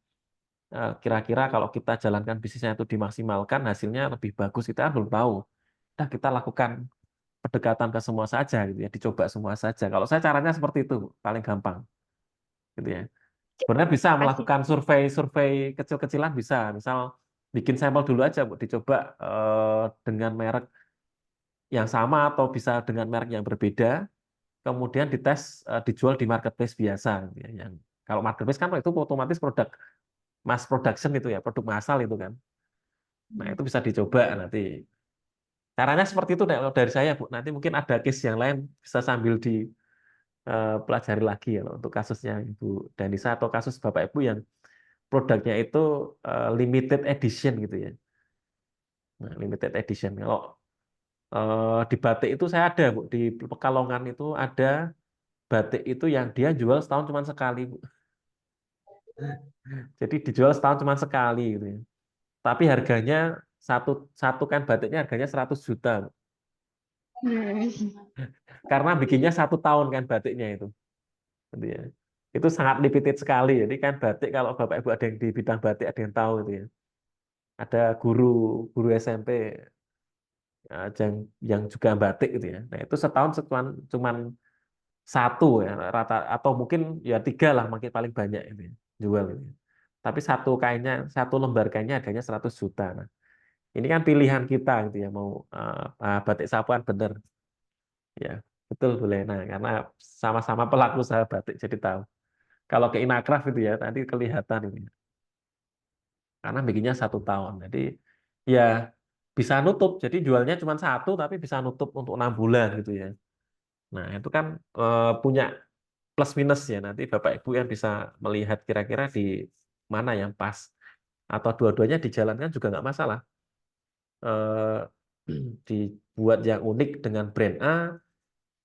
kira-kira kalau kita jalankan bisnisnya itu dimaksimalkan hasilnya lebih bagus kita belum tahu. Nah, kita lakukan pendekatan ke semua saja gitu ya, dicoba semua saja. Kalau saya caranya seperti itu, paling gampang gitu ya. Sebenarnya bisa Kasih. melakukan survei kecil-kecilan bisa. Misal bikin sampel dulu aja, Bu, dicoba dengan merek yang sama atau bisa dengan merek yang berbeda. kemudian dites dijual di marketplace biasa gitu ya. Yang kalau marketplace kan itu otomatis produk mass production itu ya, produk massal itu kan. Nah, itu bisa dicoba nanti. Caranya seperti itu kalau dari saya, Bu. Nanti mungkin ada case yang lain bisa sambil dipelajari lagi ya loh, untuk kasusnya Ibu Danisa atau kasus Bapak Ibu yang produknya itu limited edition gitu ya. Nah, limited edition. Kalau di batik itu saya ada, Bu. Di Pekalongan itu ada batik itu yang dia jual setahun cuma sekali, Bu. Jadi dijual setahun cuma sekali gitu ya. Tapi harganya satu satu kan batiknya harganya 100 juta, Bu. Karena bikinnya 1 tahun kan batiknya itu. Gitu ya. Itu sangat limited sekali. Jadi kan batik kalau Bapak Ibu ada yang di bidang batik ada yang tahu gitu ya. Ada guru guru SMP yang juga batik gitu ya. Nah, itu setahun cuman satu ya rata atau mungkin ya 3 lah makin paling banyak itu ya, jual itu. Tapi satu lembar kainnya harganya 100 juta. Nah, ini kan pilihan kita gitu ya mau batik sapuan bener. Ya, betul Bu Lena karena sama-sama pelaku usaha batik jadi tahu. Kalau ke Inakraf itu ya nanti kelihatan ini. Karena bikinnya 1 tahun. Jadi ya bisa nutup. Jadi jualnya cuma satu tapi bisa nutup untuk 6 bulan gitu ya. Nah, itu kan punya plus minus ya. Nanti Bapak Ibu yang bisa melihat kira-kira di mana yang pas. Atau dua-duanya dijalankan juga nggak masalah. Eh, dibuat yang unik dengan brand A,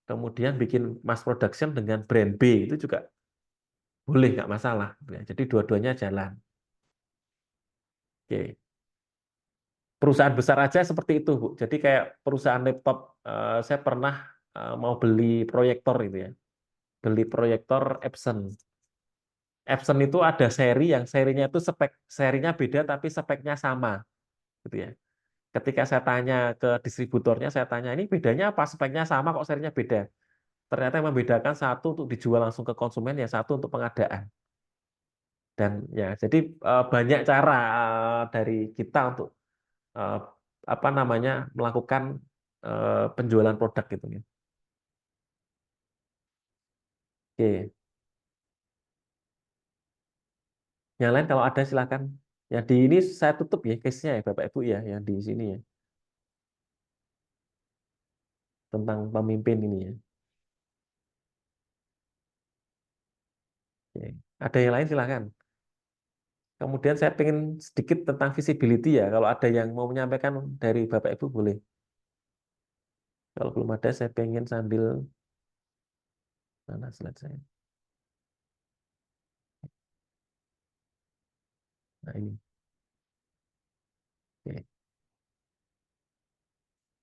kemudian bikin mass production dengan brand B, itu juga boleh, nggak masalah. Jadi dua-duanya jalan. Oke. Perusahaan besar aja seperti itu, Bu. Jadi kayak perusahaan laptop, saya pernah mau beli proyektor itu ya. Beli proyektor Epson. Epson itu ada seri yang serinya itu serinya beda tapi speknya sama, gitu ya. Ketika saya tanya ke distributornya, saya tanya ini bedanya apa? Speknya sama kok serinya beda. Ternyata yang membedakan satu untuk dijual langsung ke konsumen, ya satu untuk pengadaan. Dan ya, jadi banyak cara dari kita untuk eh, apa namanya melakukan penjualan produk gitu ya. Oke, yang lain kalau ada silakan. Ya di ini saya tutup ya case-nya ya Bapak Ibu ya yang di sini ya tentang pemimpin ini ya. Oke. Ada yang lain silakan. Kemudian saya pengen sedikit tentang visibility ya. Kalau ada yang mau menyampaikan dari Bapak Ibu boleh. Kalau belum ada saya pengen sambil mana slide saya. Nah ini. Oke.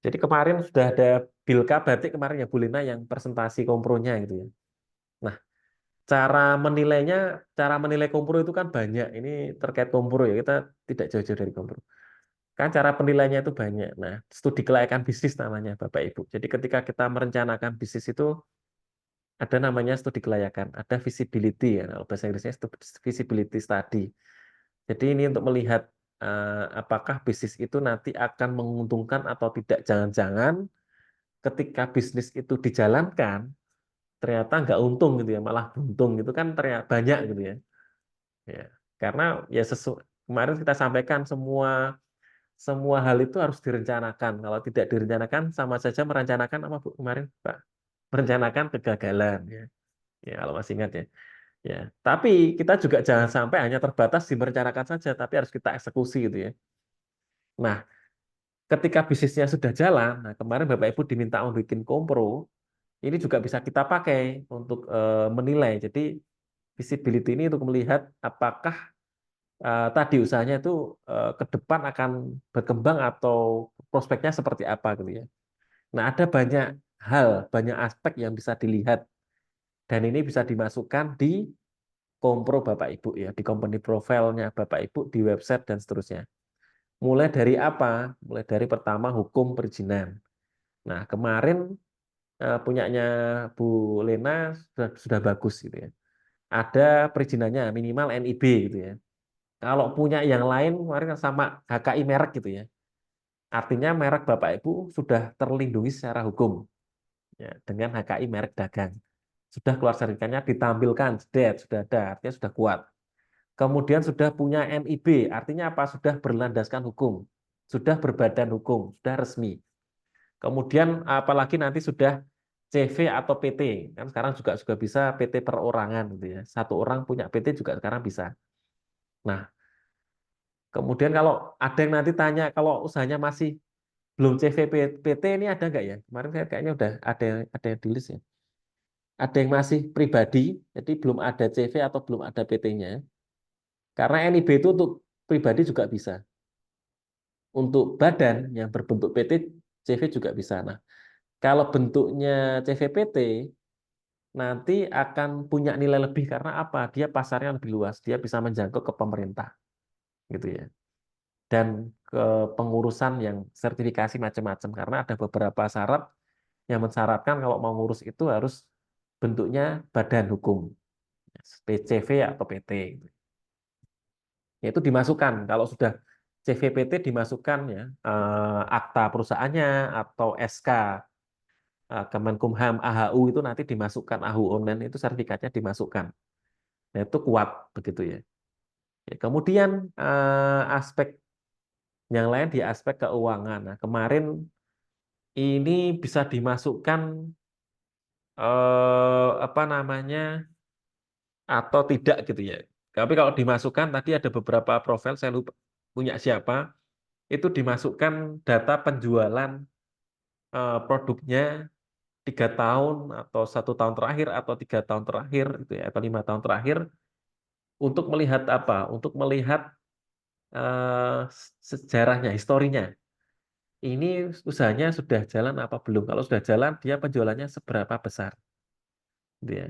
Jadi kemarin sudah ada Bilka Batik kemarin ya Bu Lina yang presentasi kompronya gitu ya. Nah, cara menilai kompro itu kan banyak. Ini terkait kompro ya, kita tidak jauh-jauh dari kompro. Kan cara penilaiannya itu banyak. Nah, studi kelayakan bisnis namanya Bapak Ibu. Jadi ketika kita merencanakan bisnis itu ada namanya studi kelayakan, ada visibility ya. Kalau bahasa Inggrisnya itu visibility study. Jadi ini untuk melihat apakah bisnis itu nanti akan menguntungkan atau tidak. Jangan-jangan ketika bisnis itu dijalankan ternyata nggak untung gitu ya, malah buntung gitu kan ternyata banyak gitu ya. Ya, karena ya kemarin kita sampaikan semua hal itu harus direncanakan. Kalau tidak direncanakan sama saja merencanakan apa Bu kemarin Pak? Merencanakan kegagalan ya. Ya kalau masih ingat ya. Ya, tapi kita juga jangan sampai hanya terbatas di merencanakan saja, tapi harus kita eksekusi gitu ya. Nah, ketika bisnisnya sudah jalan, nah kemarin Bapak Ibu diminta untuk bikin kompro, ini juga bisa kita pakai untuk menilai. Jadi visibility ini untuk melihat apakah tadi usahanya itu ke depan akan berkembang atau prospeknya seperti apa gitu ya. Nah, ada banyak hal, banyak aspek yang bisa dilihat dan ini bisa dimasukkan di kompro Bapak Ibu ya, di company profile-nya Bapak Ibu di website dan seterusnya. Mulai dari apa? Mulai dari pertama hukum perizinan. Nah, kemarin punyanya Bu Lena sudah bagus gitu ya. Ada perizinannya minimal NIB gitu ya. Kalau punya yang lain kemarin sama HKI merek gitu ya. Artinya merek Bapak Ibu sudah terlindungi secara hukum. ya, dengan HKI merek dagang. Sudah keluar sertifikatnya, ditampilkan, sudah ada, artinya sudah kuat. Kemudian sudah punya NIB, artinya apa? Sudah berlandaskan hukum, sudah berbadan hukum, sudah resmi. Kemudian apalagi nanti sudah CV atau PT, kan sekarang juga bisa PT perorangan gitu ya. Satu orang punya PT juga sekarang bisa. Nah, kemudian kalau ada yang nanti tanya kalau usahanya masih belum CV PT ini ada nggak ya? Kemarin saya kayaknya udah ada yang di list ya. Ada yang masih pribadi, jadi belum ada CV atau belum ada PT-nya. Karena NIB itu untuk pribadi juga bisa. Untuk badan yang berbentuk PT, CV juga bisa. Nah, kalau bentuknya CVPT, nanti akan punya nilai lebih karena apa? Dia pasarnya lebih luas, dia bisa menjangkau ke pemerintah, gitu ya. Dan ke pengurusan yang sertifikasi macam-macam karena ada beberapa syarat yang mensyaratkan kalau mau ngurus itu harus bentuknya badan hukum, PCV atau PT. Itu dimasukkan kalau sudah CVPT dimasukkan ya akta perusahaannya atau SK Kemenkumham AHU itu nanti dimasukkan AHU online itu sertifikatnya dimasukkan. Nah, itu kuat begitu ya. Ya, kemudian aspek yang lain di aspek keuangan. Nah, kemarin ini bisa dimasukkan apa namanya atau tidak gitu ya. Tapi kalau dimasukkan tadi ada beberapa profil saya lupa punya siapa itu dimasukkan data penjualan produknya 3 tahun atau 1 tahun terakhir atau 3 tahun terakhir gitu ya atau 5 tahun terakhir untuk melihat apa? Untuk melihat sejarahnya, historinya. Ini usahanya sudah jalan apa belum? Kalau sudah jalan, dia penjualannya seberapa besar? Gitu ya.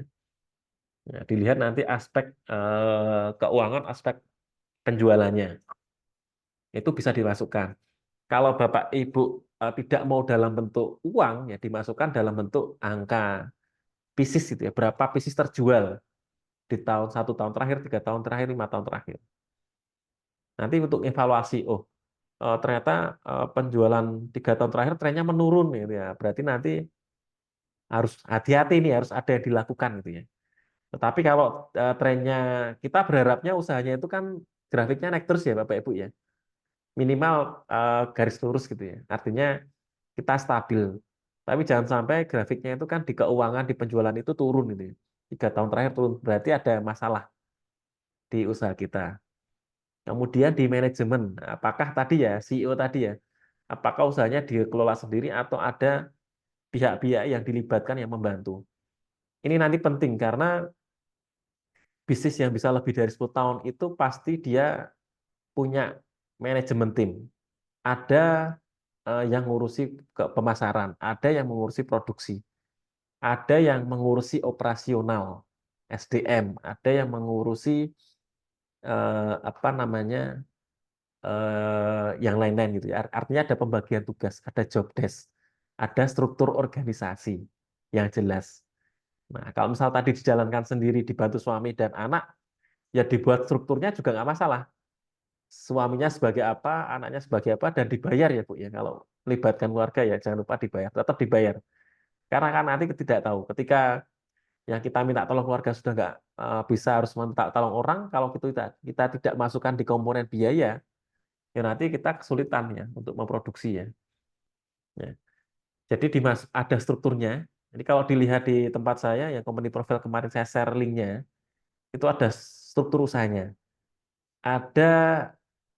Ya, dilihat nanti aspek keuangan, aspek penjualannya. Itu bisa dimasukkan. Kalau Bapak Ibu tidak mau dalam bentuk uang, ya dimasukkan dalam bentuk angka pieces itu ya. Berapa pieces terjual di tahun 1 tahun terakhir, 3 tahun terakhir, 5 tahun terakhir. Nanti untuk evaluasi, ternyata penjualan 3 tahun terakhir trennya menurun gitu ya. Berarti nanti harus hati-hati nih, harus ada yang dilakukan gitu ya. Tetapi kalau trennya kita berharapnya usahanya itu kan grafiknya naik terus ya Bapak Ibu ya. Minimal garis lurus gitu ya. Artinya kita stabil. Tapi jangan sampai grafiknya itu kan di keuangan di penjualan itu turun gitu ya. 3 tahun terakhir turun. Berarti ada masalah di usaha kita. Kemudian di manajemen, apakah tadi ya CEO tadi ya, apakah usahanya dikelola sendiri atau ada pihak-pihak yang dilibatkan yang membantu. Ini nanti penting karena bisnis yang bisa lebih dari 10 tahun itu pasti dia punya manajemen tim. Ada yang ngurusi ke pemasaran, ada yang mengurusi produksi, ada yang mengurusi operasional, SDM, ada yang mengurusi apa namanya yang lain-lain gitu ya. Artinya ada pembagian tugas, ada job desk, ada struktur organisasi yang jelas. Nah, kalau misal tadi dijalankan sendiri dibantu suami dan anak, ya dibuat strukturnya juga nggak masalah. Suaminya sebagai apa, anaknya sebagai apa, dan dibayar ya Bu ya. Kalau melibatkan keluarga ya jangan lupa dibayar, tetap dibayar. Karena kan nanti tidak tahu, ketika yang kita minta tolong keluarga sudah nggak bisa harus minta tolong orang, kalau kita tidak masukkan di komponen biaya, ya nanti kita kesulitan ya untuk memproduksi ya. Ya. Jadi ada strukturnya. Jadi kalau dilihat di tempat saya, yang company profile kemarin saya share linknya, itu ada struktur usahanya, ada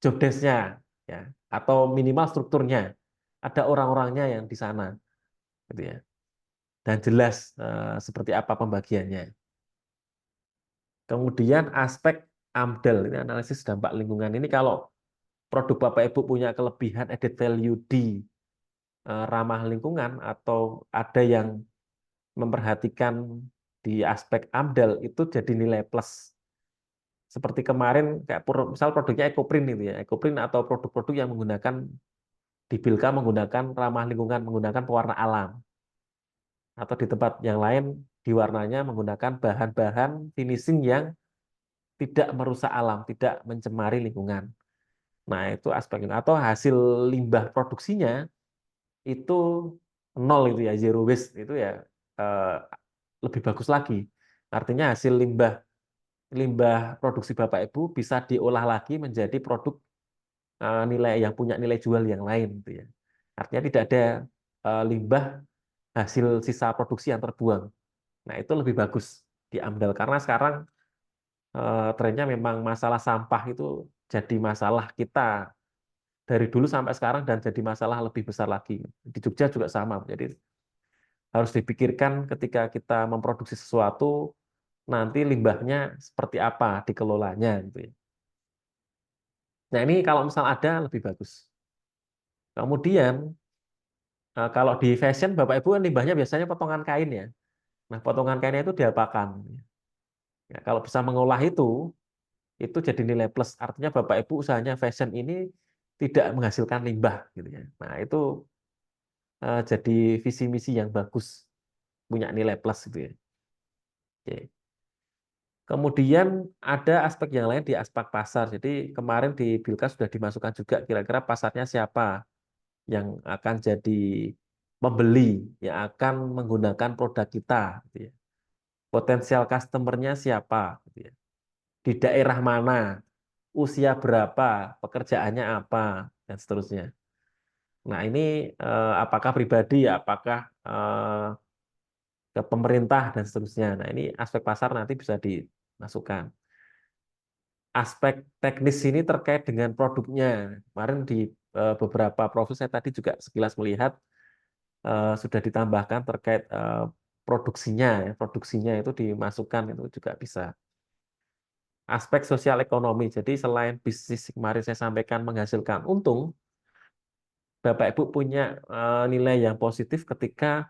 job desk-nya, ya, atau minimal strukturnya, ada orang-orangnya yang di sana, gitu ya, dan jelas seperti apa pembagiannya. Kemudian aspek AMDAL, ini analisis dampak lingkungan ini kalau produk Bapak Ibu punya kelebihan added value di ramah lingkungan atau ada yang memperhatikan di aspek AMDAL itu jadi nilai plus. Seperti kemarin kayak misal produknya Ecoprint itu ya, Ecoprint atau produk-produk yang menggunakan di Bilka menggunakan ramah lingkungan, menggunakan pewarna alam. Atau di tempat yang lain diwarnanya menggunakan bahan-bahan finishing yang tidak merusak alam, tidak mencemari lingkungan. Nah, itu aspek atau hasil limbah produksinya itu nol itu ya, zero waste itu ya lebih bagus lagi. Artinya hasil limbah produksi Bapak Ibu bisa diolah lagi menjadi produk nilai yang punya nilai jual yang lain gitu ya. Artinya tidak ada limbah hasil sisa produksi yang terbuang. Nah, itu lebih bagus diambil karena sekarang trennya memang masalah sampah itu jadi masalah kita dari dulu sampai sekarang dan jadi masalah lebih besar lagi. Di Jogja juga sama. Jadi harus dipikirkan ketika kita memproduksi sesuatu nanti limbahnya seperti apa dikelolanya gitu ya. Nah, ini kalau misal ada lebih bagus. Kemudian kalau di fashion Bapak Ibu kan limbahnya biasanya potongan kain ya. Nah, potongan kainnya itu diapakan? Ya, kalau bisa mengolah itu jadi nilai plus. Artinya Bapak Ibu usahanya fashion ini tidak menghasilkan limbah gitu ya. Nah, itu jadi visi misi yang bagus, punya nilai plus gitu ya. Oke. Kemudian ada aspek yang lain di aspek pasar. Jadi kemarin di Bilka sudah dimasukkan juga kira-kira pasarnya siapa yang akan jadi pembeli, yang akan menggunakan produk kita gitu ya. Potensial customer-nya siapa gitu ya. Di daerah mana, usia berapa, pekerjaannya apa, dan seterusnya. Nah, ini apakah pribadi, apakah ke pemerintah, dan seterusnya. Nah, ini aspek pasar nanti bisa dimasukkan. Aspek teknis ini terkait dengan produknya. Kemarin di beberapa profil saya tadi juga sekilas melihat sudah ditambahkan terkait produksinya. Ya. Produksinya itu dimasukkan, itu juga bisa. Aspek sosial ekonomi. Jadi selain bisnis kemarin saya sampaikan menghasilkan untung, Bapak Ibu punya nilai yang positif ketika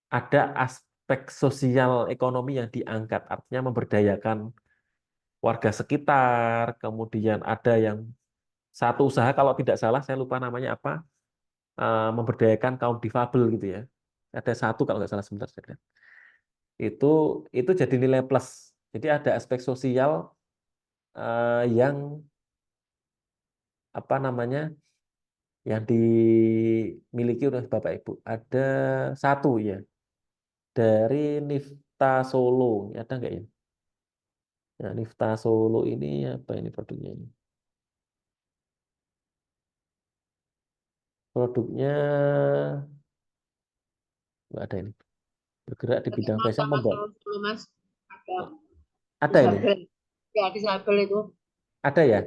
ada aspek sosial ekonomi yang diangkat, artinya memberdayakan warga sekitar, kemudian ada yang satu usaha kalau tidak salah saya lupa namanya apa, memberdayakan kaum difabel gitu ya. Ada satu kalau nggak salah sebentar saya lihat. Itu jadi nilai plus. Jadi ada aspek sosial yang apa namanya yang dimiliki oleh Bapak Ibu. Ada satu ya dari Nifta Solo, ada nggak ya? Ya, Nifta Solo ini apa ini produknya ini? Produknya nggak ada ini. Bergerak di bidang Kacamata fashion Mas membuat. dulu, Mas. Ada Ada ini, disabel. Ya, disabel itu. ada ya.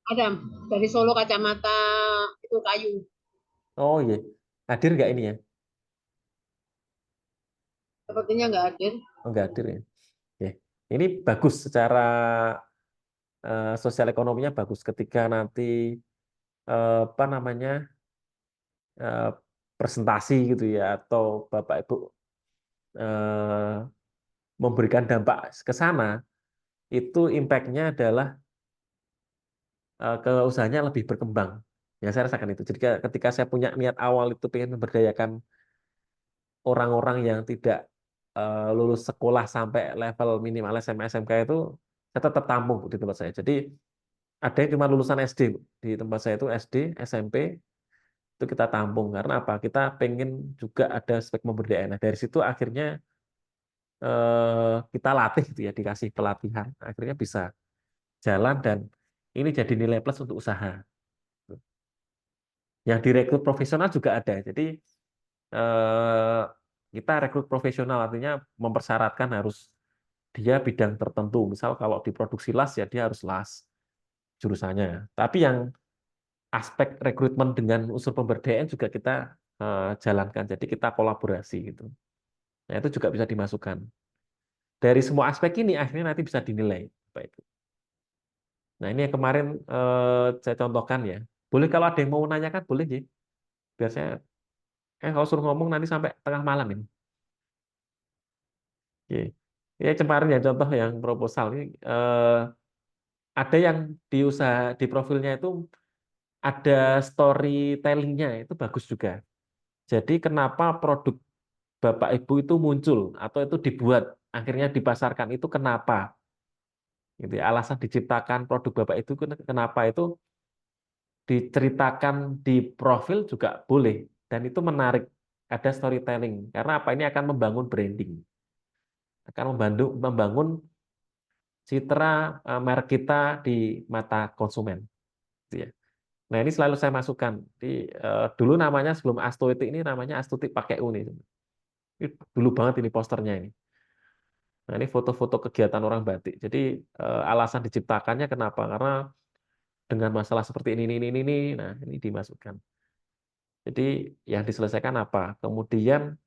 Ada dari Solo kacamata itu kayu. Oh iya, hadir nggak ini ya? Sepertinya nggak hadir. Oh, nggak hadir ya. Oke. Ini bagus secara sosial ekonominya bagus ketika nanti apa namanya eh, presentasi gitu ya atau Bapak Ibu eh, memberikan dampak ke sana itu impact-nya adalah ke usahanya lebih berkembang. Ya saya rasakan itu. Jadi ketika saya punya niat awal itu pengen memberdayakan orang-orang yang tidak lulus sekolah sampai level minimal SMA SMK itu saya tetap tampung di tempat saya. Jadi ada yang cuma lulusan SD di tempat saya itu SD, SMP itu kita tampung karena apa? Kita pengen juga ada aspek pemberdayaan. Nah, dari situ akhirnya kita latih gitu ya, dikasih pelatihan, akhirnya bisa jalan dan ini jadi nilai plus untuk usaha. Yang direkrut profesional juga ada. Jadi eh, kita rekrut profesional artinya mempersyaratkan harus dia bidang tertentu. Misal kalau di produksi las ya dia harus las jurusannya. Tapi yang aspek rekrutmen dengan unsur pemberdayaan juga kita jalankan. Jadi kita kolaborasi gitu. Nah, itu juga bisa dimasukkan. Dari semua aspek ini akhirnya nanti bisa dinilai. Baik. Nah, ini yang kemarin saya contohkan ya. Boleh kalau ada yang mau menanyakan, boleh ya. Biar saya, kalau suruh ngomong nanti sampai tengah malam ini. Oke. Ya, kemarin ya contoh yang proposal ini ada yang di usaha di profilnya itu ada storytelling-nya itu bagus juga. Jadi kenapa produk Bapak Ibu itu muncul atau itu dibuat akhirnya dipasarkan itu kenapa? Gitu ya. Alasan diciptakan produk Bapak itu kenapa itu diceritakan di profil juga boleh dan itu menarik ada storytelling. Karena apa? Ini akan membangun branding, akan membangun citra merek kita di mata konsumen. Gitu ya. Nah ini selalu saya masukkan. Dulu namanya sebelum Asto ini namanya Astuti pakai U nih. Ini dulu banget ini posternya ini. Nah ini foto-foto kegiatan orang batik. Jadi alasan diciptakannya kenapa? Karena dengan masalah seperti ini. Nah ini dimasukkan. Jadi yang diselesaikan apa? Kemudian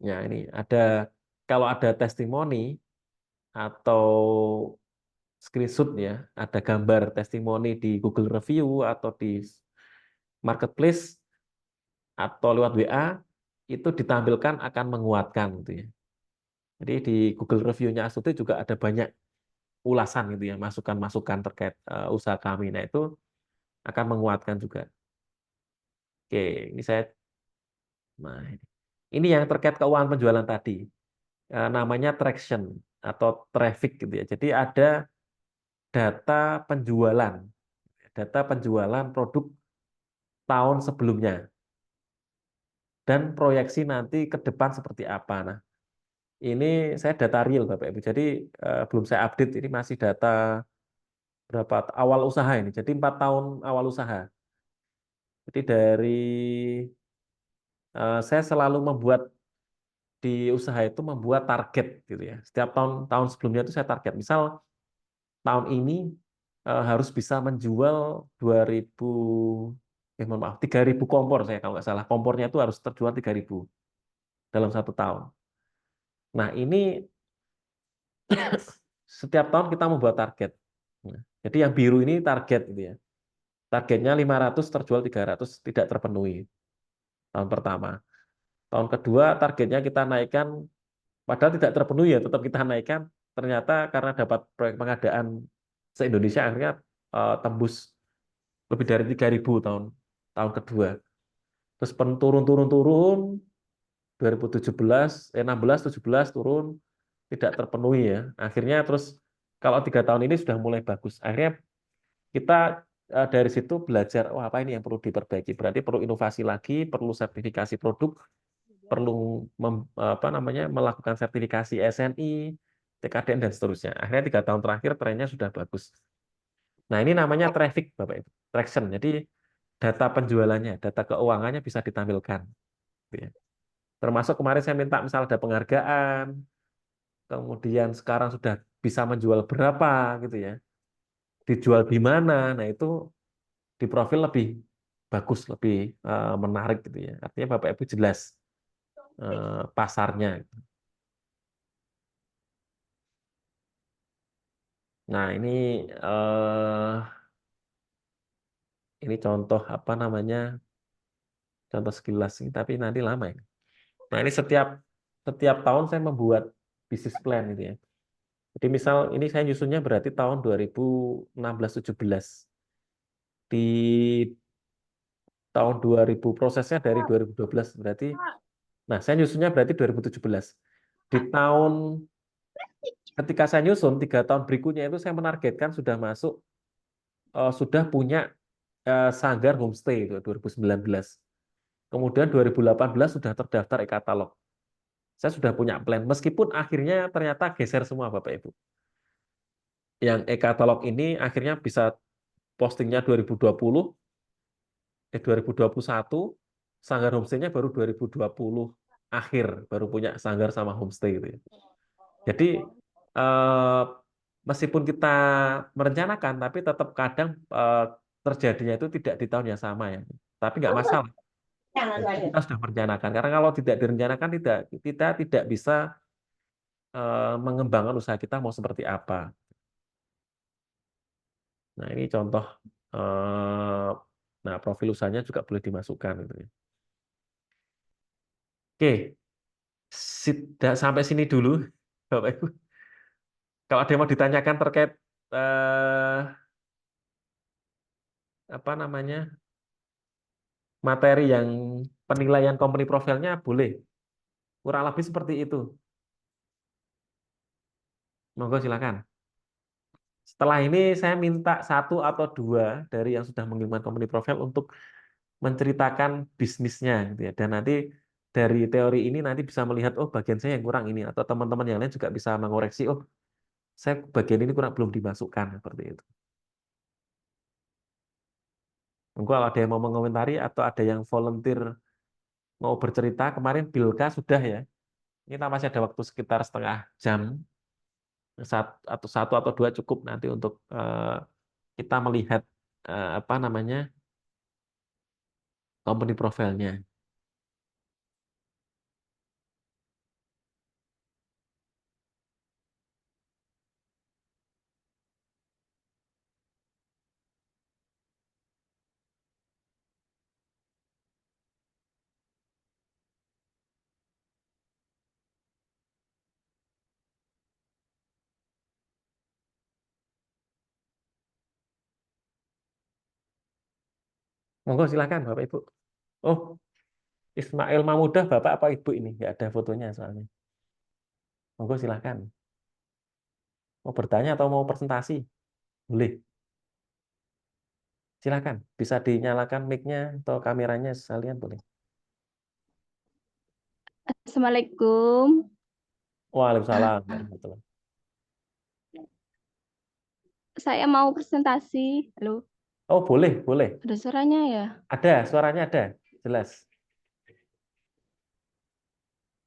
ya ini ada, kalau ada testimoni atau screenshot ya, ada gambar testimoni di Google Review atau di Marketplace atau lewat WA, itu ditampilkan akan menguatkan gitu ya. Jadi di Google Review-nya Astuti juga ada banyak ulasan gitu ya, masukan-masukan terkait usaha kami. Nah itu akan menguatkan juga. Oke, ini saya, nah ini yang terkait keuangan penjualan tadi. Namanya traction atau traffic gitu ya. Jadi ada data penjualan produk tahun sebelumnya dan proyeksi nanti ke depan seperti apa. Nah, ini saya data real Bapak Ibu. Jadi belum saya update, ini masih data berapa awal usaha ini. Jadi 4 tahun awal usaha. Jadi dari saya selalu membuat di usaha itu membuat target gitu ya. Setiap tahun sebelumnya itu saya target. Misal tahun ini harus bisa menjual 3.000 kompor saya kalau nggak salah. Kompornya itu harus terjual 3.000 dalam 1 tahun. Nah ini setiap tahun kita membuat target. Nah, jadi yang biru ini target gitu ya. Targetnya 500 terjual 300 tidak terpenuhi tahun pertama. Tahun kedua targetnya kita naikkan, padahal tidak terpenuhi ya, tetap kita naikkan. Ternyata karena dapat proyek pengadaan se-Indonesia akhirnya tembus lebih dari 3.000 tahun kedua. Terus turun 2017, 16, 17 turun tidak terpenuhi ya. Akhirnya terus kalau 3 tahun ini sudah mulai bagus. Akhirnya kita dari situ belajar, oh apa ini yang perlu diperbaiki. Berarti perlu inovasi lagi, perlu sertifikasi produk, perlu melakukan sertifikasi SNI, TKDN dan seterusnya. Akhirnya 3 tahun terakhir trennya sudah bagus. Nah ini namanya traffic Bapak Ibu, traction. Jadi data penjualannya, data keuangannya bisa ditampilkan. Gitu ya. Termasuk kemarin saya minta misal ada penghargaan, kemudian sekarang sudah bisa menjual berapa gitu ya, dijual di mana. Nah itu di profil lebih bagus, lebih menarik gitu ya. Artinya Bapak Ibu jelas pasarnya. Nah ini contoh apa namanya, contoh sekilas ini, tapi nanti lama ya. Nah ini setiap tahun saya membuat bisnis plan gitu ya. Jadi misal ini saya nyusunnya berarti tahun 2016-17. Di tahun 2000 prosesnya dari 2012 berarti. Nah, saya nyusunnya berarti 2017. Di tahun ketika saya nyusun 3 tahun berikutnya itu saya menargetkan sudah masuk sudah punya sanggar homestay itu 2019. Kemudian 2018 sudah terdaftar e-katalog. Saya sudah punya plan meskipun akhirnya ternyata geser semua Bapak Ibu. Yang e-katalog ini akhirnya bisa postingnya 2020, 2021, sanggar homestay-nya baru 2020 akhir baru punya sanggar sama homestay gitu ya. Jadi meskipun kita merencanakan, tapi tetap kadang terjadinya itu tidak di tahun yang sama ya. Tapi nggak masalah. Kita sudah merencanakan. Karena kalau tidak direncanakan, kita tidak bisa mengembangkan usaha kita mau seperti apa. Nah ini contoh. Nah profil usahanya juga boleh dimasukkan gitu ya. Oke, sampai sini dulu, Bapak Ibu. Kalau ada yang mau ditanyakan terkait apa namanya materi yang penilaian company profilnya, boleh. Kurang lebih seperti itu. Monggo silakan. Setelah ini saya minta 1 atau 2 dari yang sudah mengirimkan company profile untuk menceritakan bisnisnya gitu ya. Dan nanti dari teori ini nanti bisa melihat oh bagian saya yang kurang ini atau teman-teman yang lain juga bisa mengoreksi oh saya bagian ini kurang belum dimasukkan seperti itu. Mungkin kalau ada yang mau mengomentari atau ada yang volunteer mau bercerita, kemarin Bilka sudah ya. Kita masih ada waktu sekitar setengah jam, satu atau dua cukup nanti untuk kita melihat apa namanya company profile-nya. Monggo silakan Bapak Ibu. Oh, Ismail Mamudah Bapak apa Ibu ini? Nggak ada fotonya soalnya. Monggo silakan. Mau bertanya atau mau presentasi? Boleh. Silakan. Bisa dinyalakan mic-nya atau kameranya sekalian boleh. Assalamualaikum. Waalaikumsalam warahmatullahi. Saya mau presentasi. Halo, Oh, boleh, boleh. ada suaranya ya? Ada, suaranya ada. Jelas.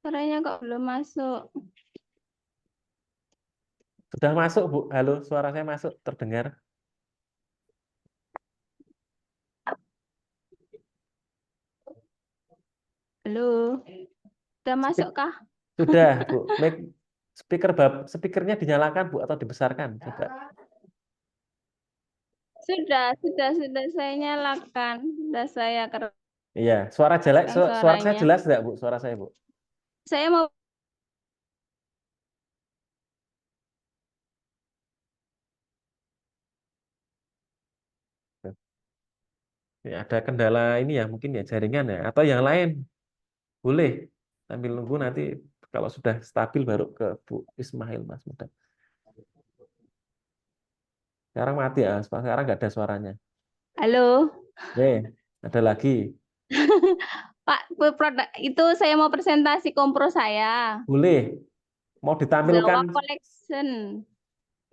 Suaranya kok belum masuk. Sudah masuk, Bu. Halo, suara saya masuk, terdengar. Halo, udah masuk kah? Sudah, Bu. Mic speakernya dinyalakan, Bu, atau dibesarkan? Coba. Sudah saya nyalakan. Sudah saya kerekam Iya, suara jelek, suara saya suaranya. jelas enggak, Bu? Suara saya, Bu. Saya mau Ya, ada kendala ini ya, mungkin ya jaringan ya, atau yang lain. Boleh. Sambil nunggu nanti kalau sudah stabil baru ke Bu Ismail, Mas Muda. Sekarang mati ya, sekarang nggak ada suaranya. Halo, Ada lagi. Pak. Produk itu saya mau presentasi kompro saya. Boleh. Mau Zawa ditampilkan? Collection.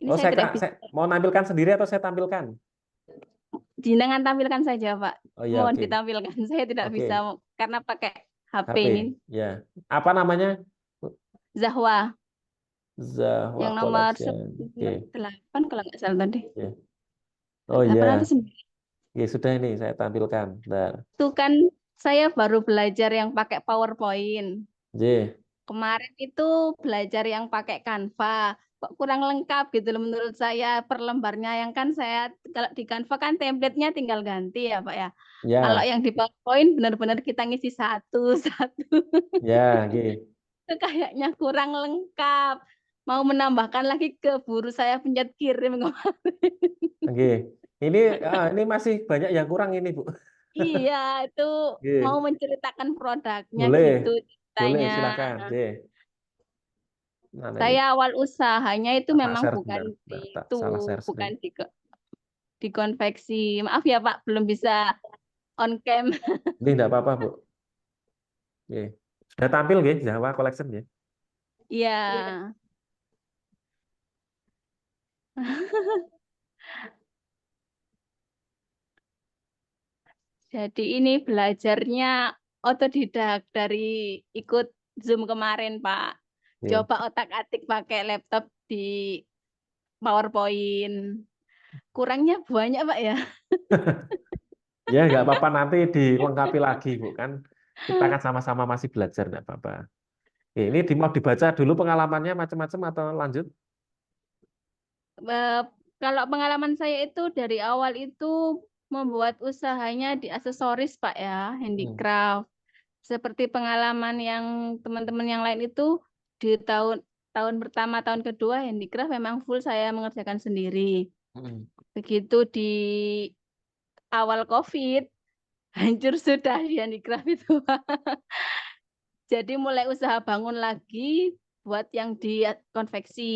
Ini Oh, saya tidak bisa. mau nampilkan sendiri atau saya tampilkan? Jenengan tampilkan saja, Pak. Oh iya, Mohon oke. ditampilkan. Saya tidak Oke. bisa karena pakai HP HP. ini. Ya. Apa namanya? Zahwa. Zahwa Yang nomor Collection. Oke. 8 kalau nggak salah tadi. Ya. Oh 8 iya. atau 9. Ya sudah ini saya tampilkan. Bentar. Itu kan saya baru belajar yang pakai PowerPoint. J. Kemarin itu belajar yang pakai Canva. Kok kurang lengkap gitu loh menurut saya per lembarnya, yang kan saya kalau di Canva kan template-nya tinggal ganti ya Pak ya. Ya. Kalau yang di PowerPoint benar-benar kita ngisi satu-satu. Ya, oke. Itu kayaknya kurang lengkap. Mau menambahkan lagi ke buru saya pencet kirim kemarin. Oke. Ini masih banyak yang kurang ini, Bu. Iya, itu Oke. mau menceritakan produknya Boleh. gitu Boleh, ceritanya. silakan. J. Nah, ini Saya awal usahanya itu tak memang share bukan sebentar. di Tak itu, salah share bukan screen. di konveksi. Maaf ya Pak, belum bisa on cam. Ini enggak apa-apa, Bu. Oke. Sudah tampil nggih Zahwa Collection ya? Iya. Jadi ini belajarnya otodidak dari ikut Zoom kemarin, Pak. Oke. Coba otak-atik pakai laptop di PowerPoint. Kurangnya banyak, Pak ya. Ya, nggak apa-apa nanti dilengkapi lagi, Bu. Kan kita kan sama-sama masih belajar, nggak apa-apa. Oke, ini mau dibaca dulu pengalamannya macam-macam atau lanjut? Kalau pengalaman saya itu dari awal itu membuat usahanya di aksesoris, Pak ya, handicraft. Seperti pengalaman yang teman-teman yang lain itu di tahun pertama, tahun kedua handicraft memang full saya mengerjakan sendiri. Begitu di awal COVID, hancur sudah di handicraft itu. Jadi mulai usaha bangun lagi buat yang di konveksi.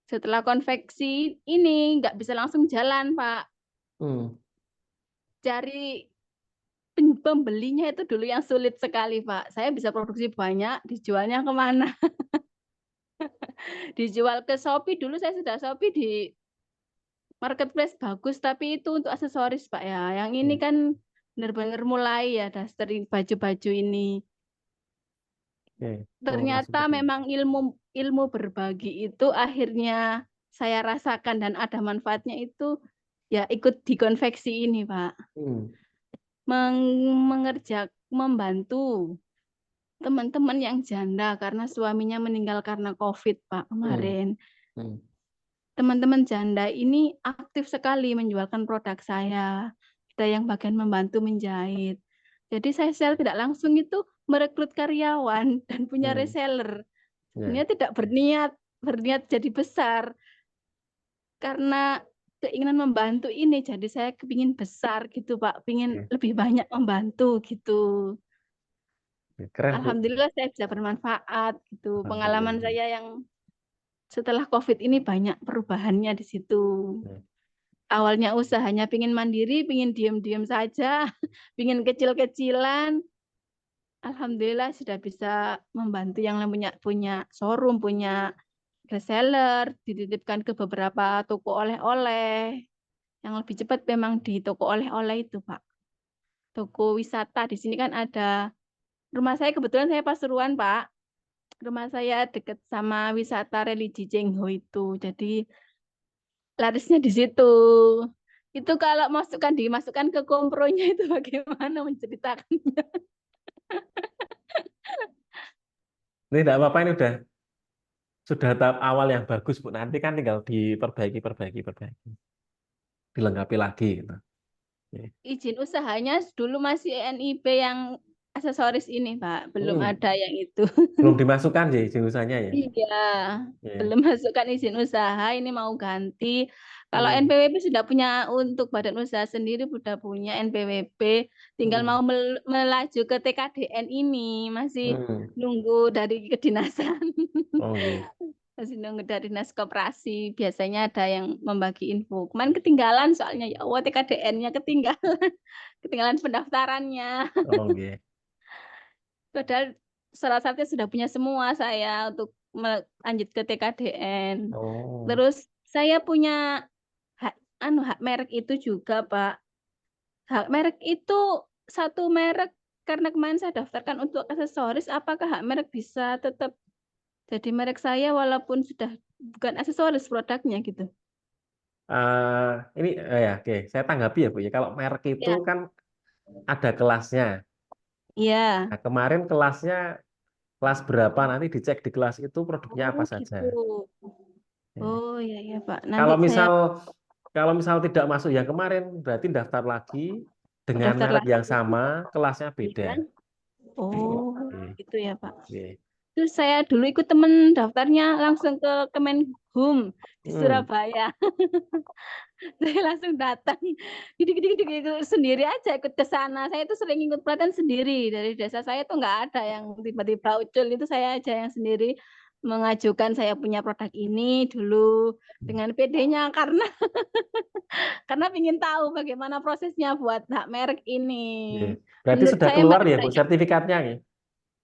Setelah konveksi ini nggak bisa langsung jalan, Pak. cari pembelinya itu dulu yang sulit sekali, Pak. Saya bisa produksi banyak, dijualnya kemana? Dijual ke Shopee, dulu saya sudah Shopee di marketplace bagus, tapi itu untuk aksesoris, Pak ya. Yang ini kan benar-benar mulai ya, daster baju-baju ini. Oke. Oh, Ternyata maksudnya. memang ilmu berbagi itu akhirnya saya rasakan dan ada manfaatnya itu ya ikut di konveksi ini, Pak. Hmm. Membantu teman-teman yang janda karena suaminya meninggal karena COVID, Pak, kemarin. Hmm. Teman-teman janda ini aktif sekali menjualkan produk saya. Ada yang bagian membantu menjahit. Jadi saya tidak langsung itu merekrut karyawan dan punya reseller. Ya. Ini tidak berniat jadi besar. Karena keinginan membantu ini, jadi saya kepingin besar gitu, Pak. Pingin lebih banyak membantu gitu. Keren, Bu. Alhamdulillah saya bisa bermanfaat gitu. Pengalaman Alhamdulillah. saya yang setelah COVID ini banyak perubahannya di situ. Awalnya usahanya pingin mandiri, pingin diem-diem saja, pingin kecil-kecilan. Alhamdulillah sudah bisa membantu yang punya showroom, punya reseller, dititipkan ke beberapa toko oleh-oleh. Yang lebih cepat memang di toko oleh-oleh itu, Pak. Toko wisata di sini kan ada. Rumah saya kebetulan saya Pasuruan, Pak. Rumah saya dekat sama wisata religi Cengho itu. Jadi larisnya di situ. Itu kalau dimasukkan ke kompronya itu bagaimana menceritakannya? Ini tidak apa-apa, ini sudah tahap awal yang bagus, Bu. Nanti kan tinggal diperbaiki, dilengkapi lagi gitu. Izin usahanya dulu masih NIB yang aksesoris ini, Pak. Belum ada yang itu. Belum dimasukkan sih izin usahanya ya. Iya, belum masukkan izin usaha, ini mau ganti. Kalau Hmm. NPWP sudah punya untuk badan usaha sendiri, sudah punya NPWP, tinggal mau melaju ke TKDN ini, masih nunggu dari kedinasan. Oh, iya. Masih nunggu dari dinas koperasi, biasanya ada yang membagi info. Kemarin ketinggalan soalnya, ya Allah TKDN-nya ketinggalan pendaftarannya. Oh, iya. Padahal syarat-syaratnya sudah punya semua saya untuk lanjut ke TKDN. Oh. Terus saya punya hak merek itu juga, Pak. Hak merek itu satu merek karena kemarin saya daftarkan untuk aksesoris, apakah hak merek bisa tetap jadi merek saya walaupun sudah bukan aksesoris produknya gitu? Ini ya, oke, saya tanggapi ya, Bu ya. Kalau merek itu Ya. kan ada kelasnya. Iya. Nah, kemarin kelasnya kelas berapa, nanti dicek di kelas itu produknya apa saja. Gitu. Ya. Oh iya Pak. Nanti Kalau misal tidak masuk yang kemarin, berarti daftar lagi dengan daftar merek yang lagi. sama, kelasnya beda. Oh, Oke. gitu ya Pak. Oke. Terus saya dulu ikut temen daftarnya langsung ke Kemenhum di Surabaya. Saya langsung datang, gitu sendiri aja ikut ke sana. Saya itu sering ikut pelatihan sendiri dari desa saya tuh nggak ada yang tiba-tiba ucul, itu saya aja yang sendiri mengajukan saya punya produk ini dulu dengan PD-nya karena karena ingin tahu bagaimana prosesnya buat hak merek ini. Berarti Menurut sudah saya keluar ya, Bu, banyak. sertifikatnya ya?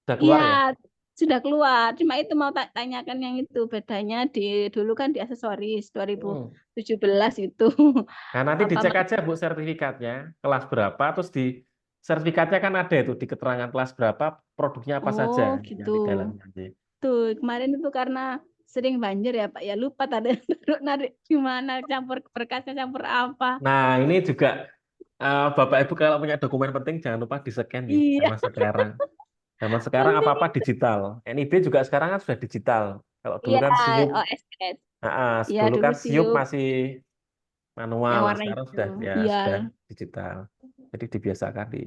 Sudah keluar ya? Iya, sudah keluar. Cuma itu mau tanyakan yang itu bedanya dulu kan di aksesoris 2017 itu. Nah, nanti Apa dicek aja, Bu, sertifikatnya kelas berapa, terus di sertifikatnya kan ada itu di keterangan kelas berapa, produknya apa saja yang gitu. di dalamnya. Tuh, kemarin itu karena sering banjir ya Pak, ya lupa tadi narik gimana, campur berkasnya campur apa. Nah, ini juga Bapak Ibu kalau punya dokumen penting jangan lupa di-scan nih Iya. sama sekarang. Zaman sekarang apa-apa digital. NIB juga sekarang kan sudah digital. Kalau dulu Iya, kan siup, OSS. Iya, dulu dulu kan siup siup masih yang manual, warna sekarang hijau. sudah Iya. sudah digital. Jadi dibiasakan di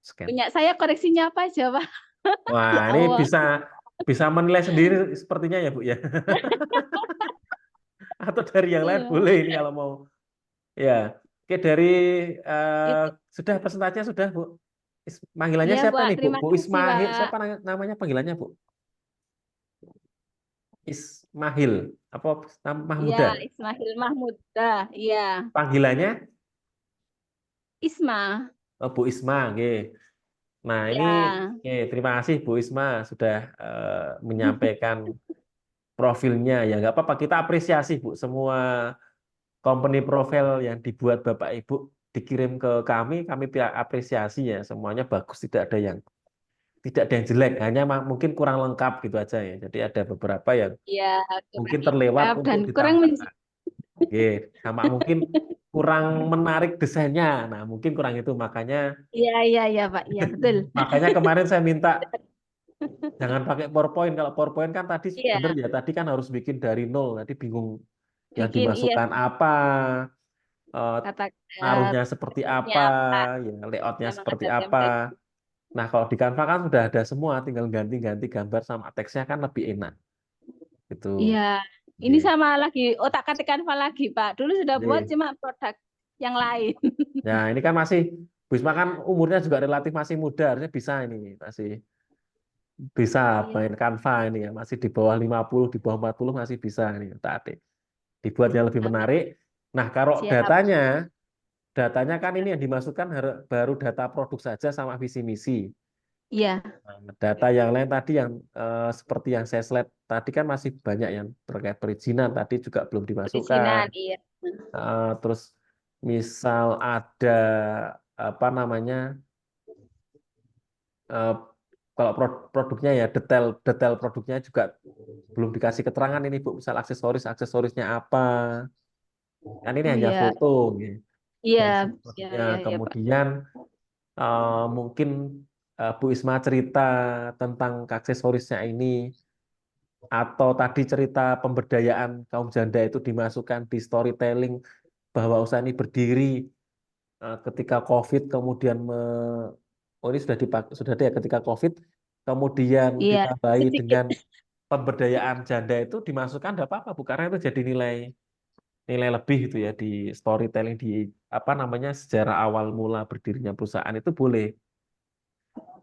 scan. Punya saya koreksinya apa aja Pak? Wah, ini bisa menilai sendiri sepertinya ya, Bu ya. Atau dari yang lain boleh ini kalau mau. Ya, oke, dari sudah presentasinya sudah, Bu. Panggilannya Iya, siapa Pak. nih, Bu? Terima Bu kasih, Ismail. Pak. Siapa namanya panggilannya, Bu? Ismail. Apa Iya, Mahmuda? Ismail Mahmuda. Iya. Panggilannya? Isma. Oh, Bu Isma, nggih. Nah, ini Ya. terima kasih Bu Isma sudah menyampaikan profilnya. Ya nggak apa-apa, kita apresiasi Bu. Semua company profile yang dibuat Bapak Ibu dikirim ke kami apresiasi ya. Semuanya bagus, tidak ada yang jelek. Hanya mungkin kurang lengkap gitu aja ya. Jadi ada beberapa yang Ya, mungkin kurang terlewat lengkap dan untuk kurang ditambahkan. Oke, sama mungkin kurang menarik desainnya. Nah, mungkin kurang itu makanya iya Pak, iya betul. kemarin saya minta jangan pakai PowerPoint. Kalau PowerPoint kan tadi Iya, bener ya, tadi kan harus bikin dari nol. Tadi bingung yang bikin iya dimasukkan apa, kata naruhnya seperti bentuknya apa, apa. ya layoutnya Memang seperti ada apa. template. Nah, kalau di Canva kan sudah ada semua, tinggal ganti-ganti gambar sama teksnya kan lebih enak. Gitu. Iya, ini Oke. sama lagi otak-atik Canva lagi Pak. Dulu sudah buat Oke. cuma produk yang lain. Nah, ini kan masih Bu Isma kan umurnya juga relatif masih muda, harusnya bisa ini masih bisa Iya, main Canva ini ya, masih di bawah 50, di bawah 40 masih bisa ini otak-atik. Dibuatnya lebih amin. menarik. Nah, kalau Siap. datanya kan ini yang dimasukkan baru data produk saja sama visi misi. Iya, Nah, data yang lain tadi yang seperti yang saya slide tadi kan masih banyak yang terkait perizinan tadi juga belum dimasukkan. perizinan, iya. Terus misal ada apa namanya eh, kalau produknya ya detail produknya juga belum dikasih keterangan ini Bu, misal aksesorisnya apa. Kan ini Oh hanya iya, foto gitu. iya, Berisi iya, produknya. iya Pak. Kemudian mungkin Bu Isma cerita tentang aksesorisnya ini atau tadi cerita pemberdayaan kaum janda itu dimasukkan di storytelling bahwa usaha ini berdiri ketika COVID kemudian oh ini sudah ada ya ketika COVID kemudian Iya, ditambahi sedikit. dengan pemberdayaan janda itu dimasukkan tidak apa-apa Bu karena itu jadi nilai lebih itu ya di storytelling di apa namanya sejarah awal mula berdirinya perusahaan itu boleh.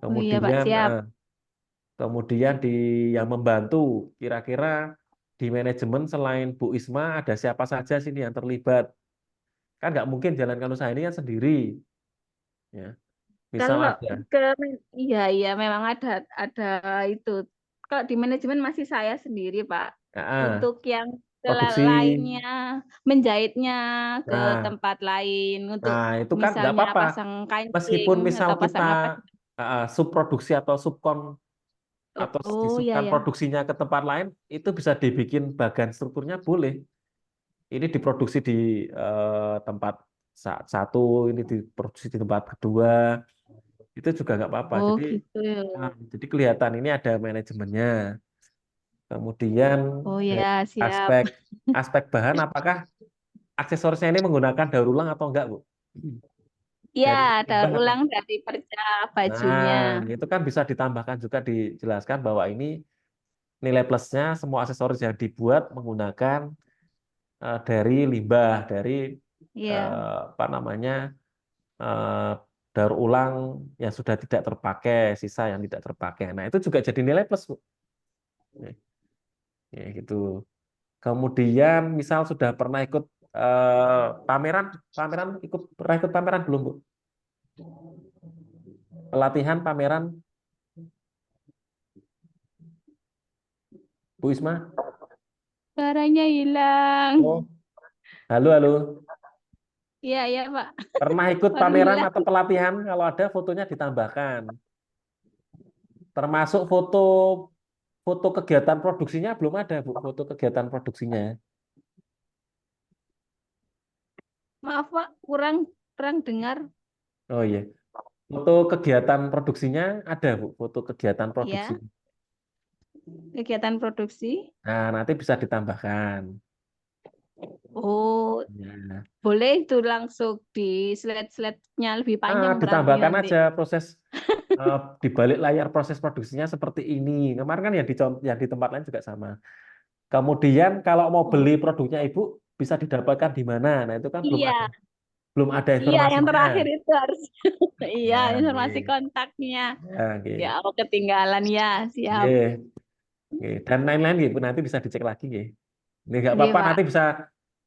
Oh iya Pak, Kemudian siap. kemudian yang membantu kira-kira di manajemen selain Bu Isma ada siapa saja sini yang terlibat. Kan nggak mungkin jalankan usaha ini kan sendiri ya. Misal Kalau ada ke iya memang ada itu. Kalau di manajemen masih saya sendiri Pak. ah, Untuk yang produksi. lainnya menjahitnya ke Nah, tempat lain untuk nah itu kan nggak misalnya apa-apa. pasang kancing Meskipun misal atau kita pasang apa. subproduksi atau subkon atau Oh iya disubkan ya. produksinya ke tempat lain itu bisa dibikin bagan strukturnya boleh. Ini diproduksi di tempat satu, ini diproduksi di tempat kedua, itu juga nggak apa-apa. Oh Jadi, gitu ya. jadi kelihatan ini ada manajemennya. Kemudian Oh dari ya, siap. aspek aspek bahan, apakah aksesorisnya ini menggunakan daur ulang atau enggak, Bu? Ya, Dari daur limbah atau? ulang dari perca bajunya. Nah, itu kan bisa ditambahkan juga dijelaskan bahwa ini nilai plusnya semua aksesoris yang dibuat menggunakan dari limbah, dari Iya. apa namanya eh, daur ulang yang sudah tidak terpakai, sisa yang tidak terpakai. Nah, itu juga jadi nilai plus, Bu. Ya, gitu. Kemudian misal sudah pernah ikut pameran, pernah ikut pameran belum, Bu? Pelatihan pameran, Bu Isma? Suaranya hilang. Oh, halo. Iya Pak. Pernah ikut Baru pameran hilang. atau pelatihan? Kalau ada fotonya ditambahkan. Termasuk foto foto kegiatan produksinya belum ada, Bu. Foto kegiatan produksinya. Maaf Pak, kurang kurang dengar. Oh iya. Foto kegiatan produksinya ada, Bu. Foto kegiatan produksi. Ya, kegiatan produksi. Nah, nanti bisa ditambahkan. Oh, Ya. boleh itu langsung di slide-slide-nya lebih panjang berarti Ditambahkan nanti. aja proses di balik layar proses produksinya seperti ini. Kemarin kan yang di tempat lain juga sama. Kemudian kalau mau Oh, beli produknya Ibu bisa didapatkan di mana? Nah, itu kan iya, belum ada iya yang informasinya. terakhir itu harus iya Ya, informasi oke. kontaknya. Ya, oke. Ya, aku ketinggalan ya, siap. Oke. Oke. Dan lain-lain gitu nanti bisa dicek lagi nggih. Ini nggak Iya, apa-apa Pak. nanti bisa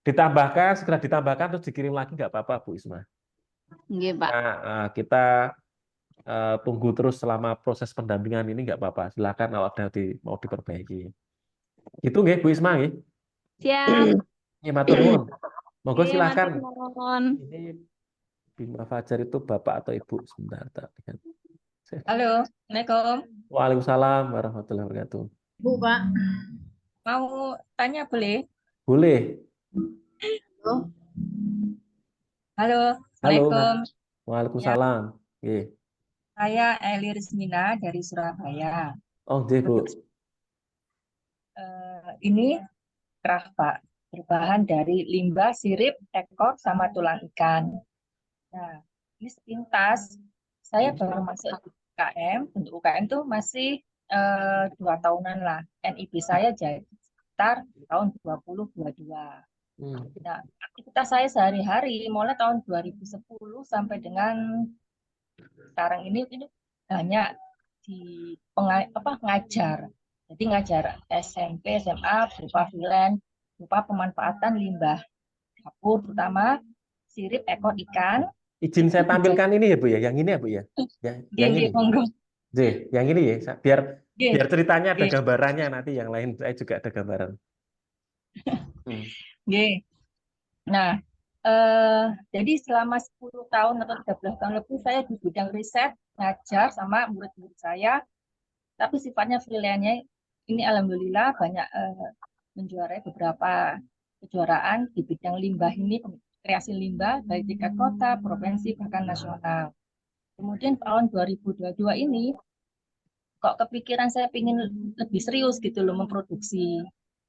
ditambahkan segera ditambahkan terus dikirim lagi nggak apa-apa Bu Isma. Nggih, Pak. Nah, kita tunggu terus selama proses pendampingan ini nggak apa-apa. Silakan kalau ada mau diperbaiki. Itu nggih Bu Isma nggih. Siap. Nggih, matur nuwun. Monggo Nggih, matur silakan. nuwun. Ini Bima Fajar itu Bapak atau Ibu sebentar. Halo, Assalamualaikum. Waalaikumsalam warahmatullahi wabarakatuh. Bu, Pak. Mau tanya boleh? Boleh. Oh, Halo, Halo, Assalamualaikum. Waalaikumsalam. Nggih. Saya Eli Rizmina dari Surabaya. Oh, nggih, Bu. Ini kerah, Pak, berbahan dari limbah, sirip, ekor, sama tulang ikan. Nah, ini sepintas saya baru masuk di UKM. Untuk UKM itu masih 2 tahunan lah. NIB saya jadi sekitar tahun 2022. Nah, aktivitas saya sehari-hari mulai tahun 2010 sampai dengan sekarang ini banyak di ngajar. Jadi ngajar SMP, SMA berupa freelance, berupa pemanfaatan limbah dapur, terutama sirip ekor ikan. Izin saya tampilkan ini ya, Bu ya. Yang ini ya, Bu ya. Ya, yang ini. Monggo. Yang ini ya. Biar ceritanya ada Nggih. gambarannya, nanti yang lain saya juga ada gambaran. Nggih. Nah, jadi selama 10 tahun atau 13 tahun lebih saya di bidang riset, ngajar sama murid-murid saya, tapi sifatnya freelance-nya ini alhamdulillah banyak menjuarai beberapa kejuaraan di bidang limbah ini, kreasi limbah dari tingkat kota, provinsi, bahkan nasional. Kemudian tahun 2022 ini kok kepikiran saya ingin lebih serius gitu loh memproduksi.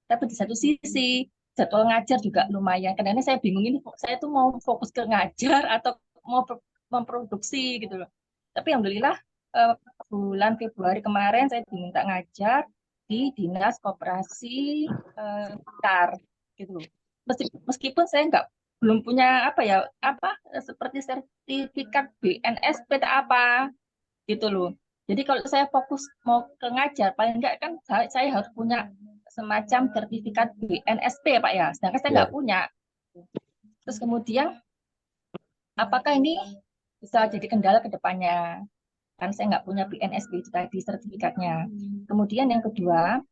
Tapi di satu sisi jadwal ngajar juga lumayan. Kadang-kadang saya bingung ini saya tuh mau fokus ke ngajar atau mau memproduksi gitu loh. Tapi alhamdulillah bulan Februari kemarin saya diminta ngajar di Dinas Koperasi Blitar gitu. Meskipun saya belum punya seperti sertifikat BNSP atau apa gitu loh. Jadi kalau saya fokus mau ke ngajar, paling enggak kan saya harus punya semacam sertifikat BNSP ya Pak ya, sedangkan saya nggak punya. Terus kemudian, apakah ini bisa jadi kendala ke depannya? Kan saya nggak punya BNSP itu tadi sertifikatnya. Kemudian yang kedua,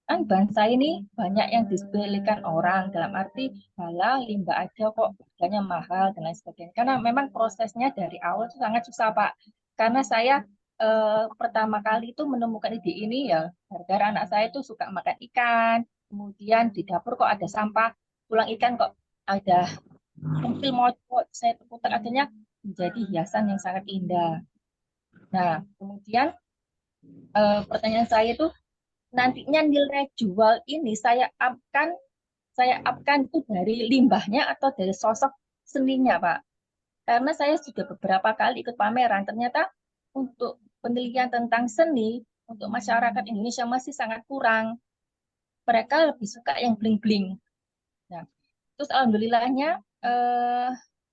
kan bahan saya ini banyak yang disepelekan orang, dalam arti halah limbah aja kok harganya mahal dan lain sebagainya. Karena memang prosesnya dari awal itu sangat susah Pak. Karena saya pertama kali itu menemukan ide ini ya gara-gara anak saya itu suka makan ikan, kemudian di dapur kok ada sampah tulang ikan, kok ada pentil mocok, saya putar akhirnya menjadi hiasan yang sangat indah. Nah, kemudian pertanyaan saya itu nantinya nilai jual ini saya upkan itu dari limbahnya atau dari sosok seninya Pak. Karena saya sudah beberapa kali ikut pameran, ternyata untuk penelitian tentang seni untuk masyarakat Indonesia masih sangat kurang. Mereka lebih suka yang bling-bling. Nah, terus alhamdulillahnya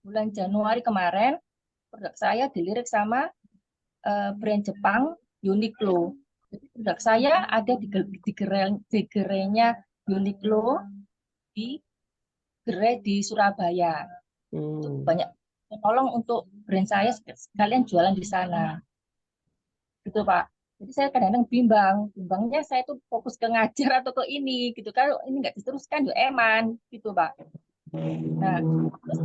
bulan Januari kemarin produk saya dilirik sama brand Jepang Uniqlo. Jadi produk saya ada di gerainya Uniqlo di gerai di Surabaya. Itu banyak tolong untuk brand saya sekalian jualan di sana. Gitu Pak. Jadi saya kadang-kadang bimbangnya saya tuh fokus ke ngajar atau ke ini gitu. Kalau ini nggak diteruskan ya eman gitu Pak. Nah, terus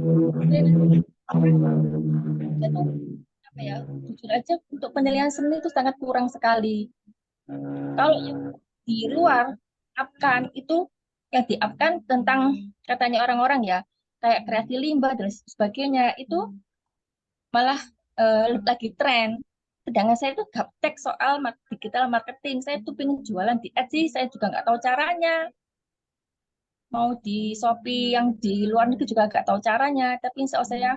jujur aja untuk penilaian seni itu sangat kurang sekali. Kalau yang di luar upkan itu yang di-upkan tentang katanya orang-orang ya kayak kreasi limbah dan sebagainya itu malah lagi tren. Sedangkan saya itu gaptek soal digital marketing. Saya tuh pengen jualan di Etsy, saya juga nggak tahu caranya. Mau di Shopee yang di luar negeri juga nggak tahu caranya. Tapi insya Allah saya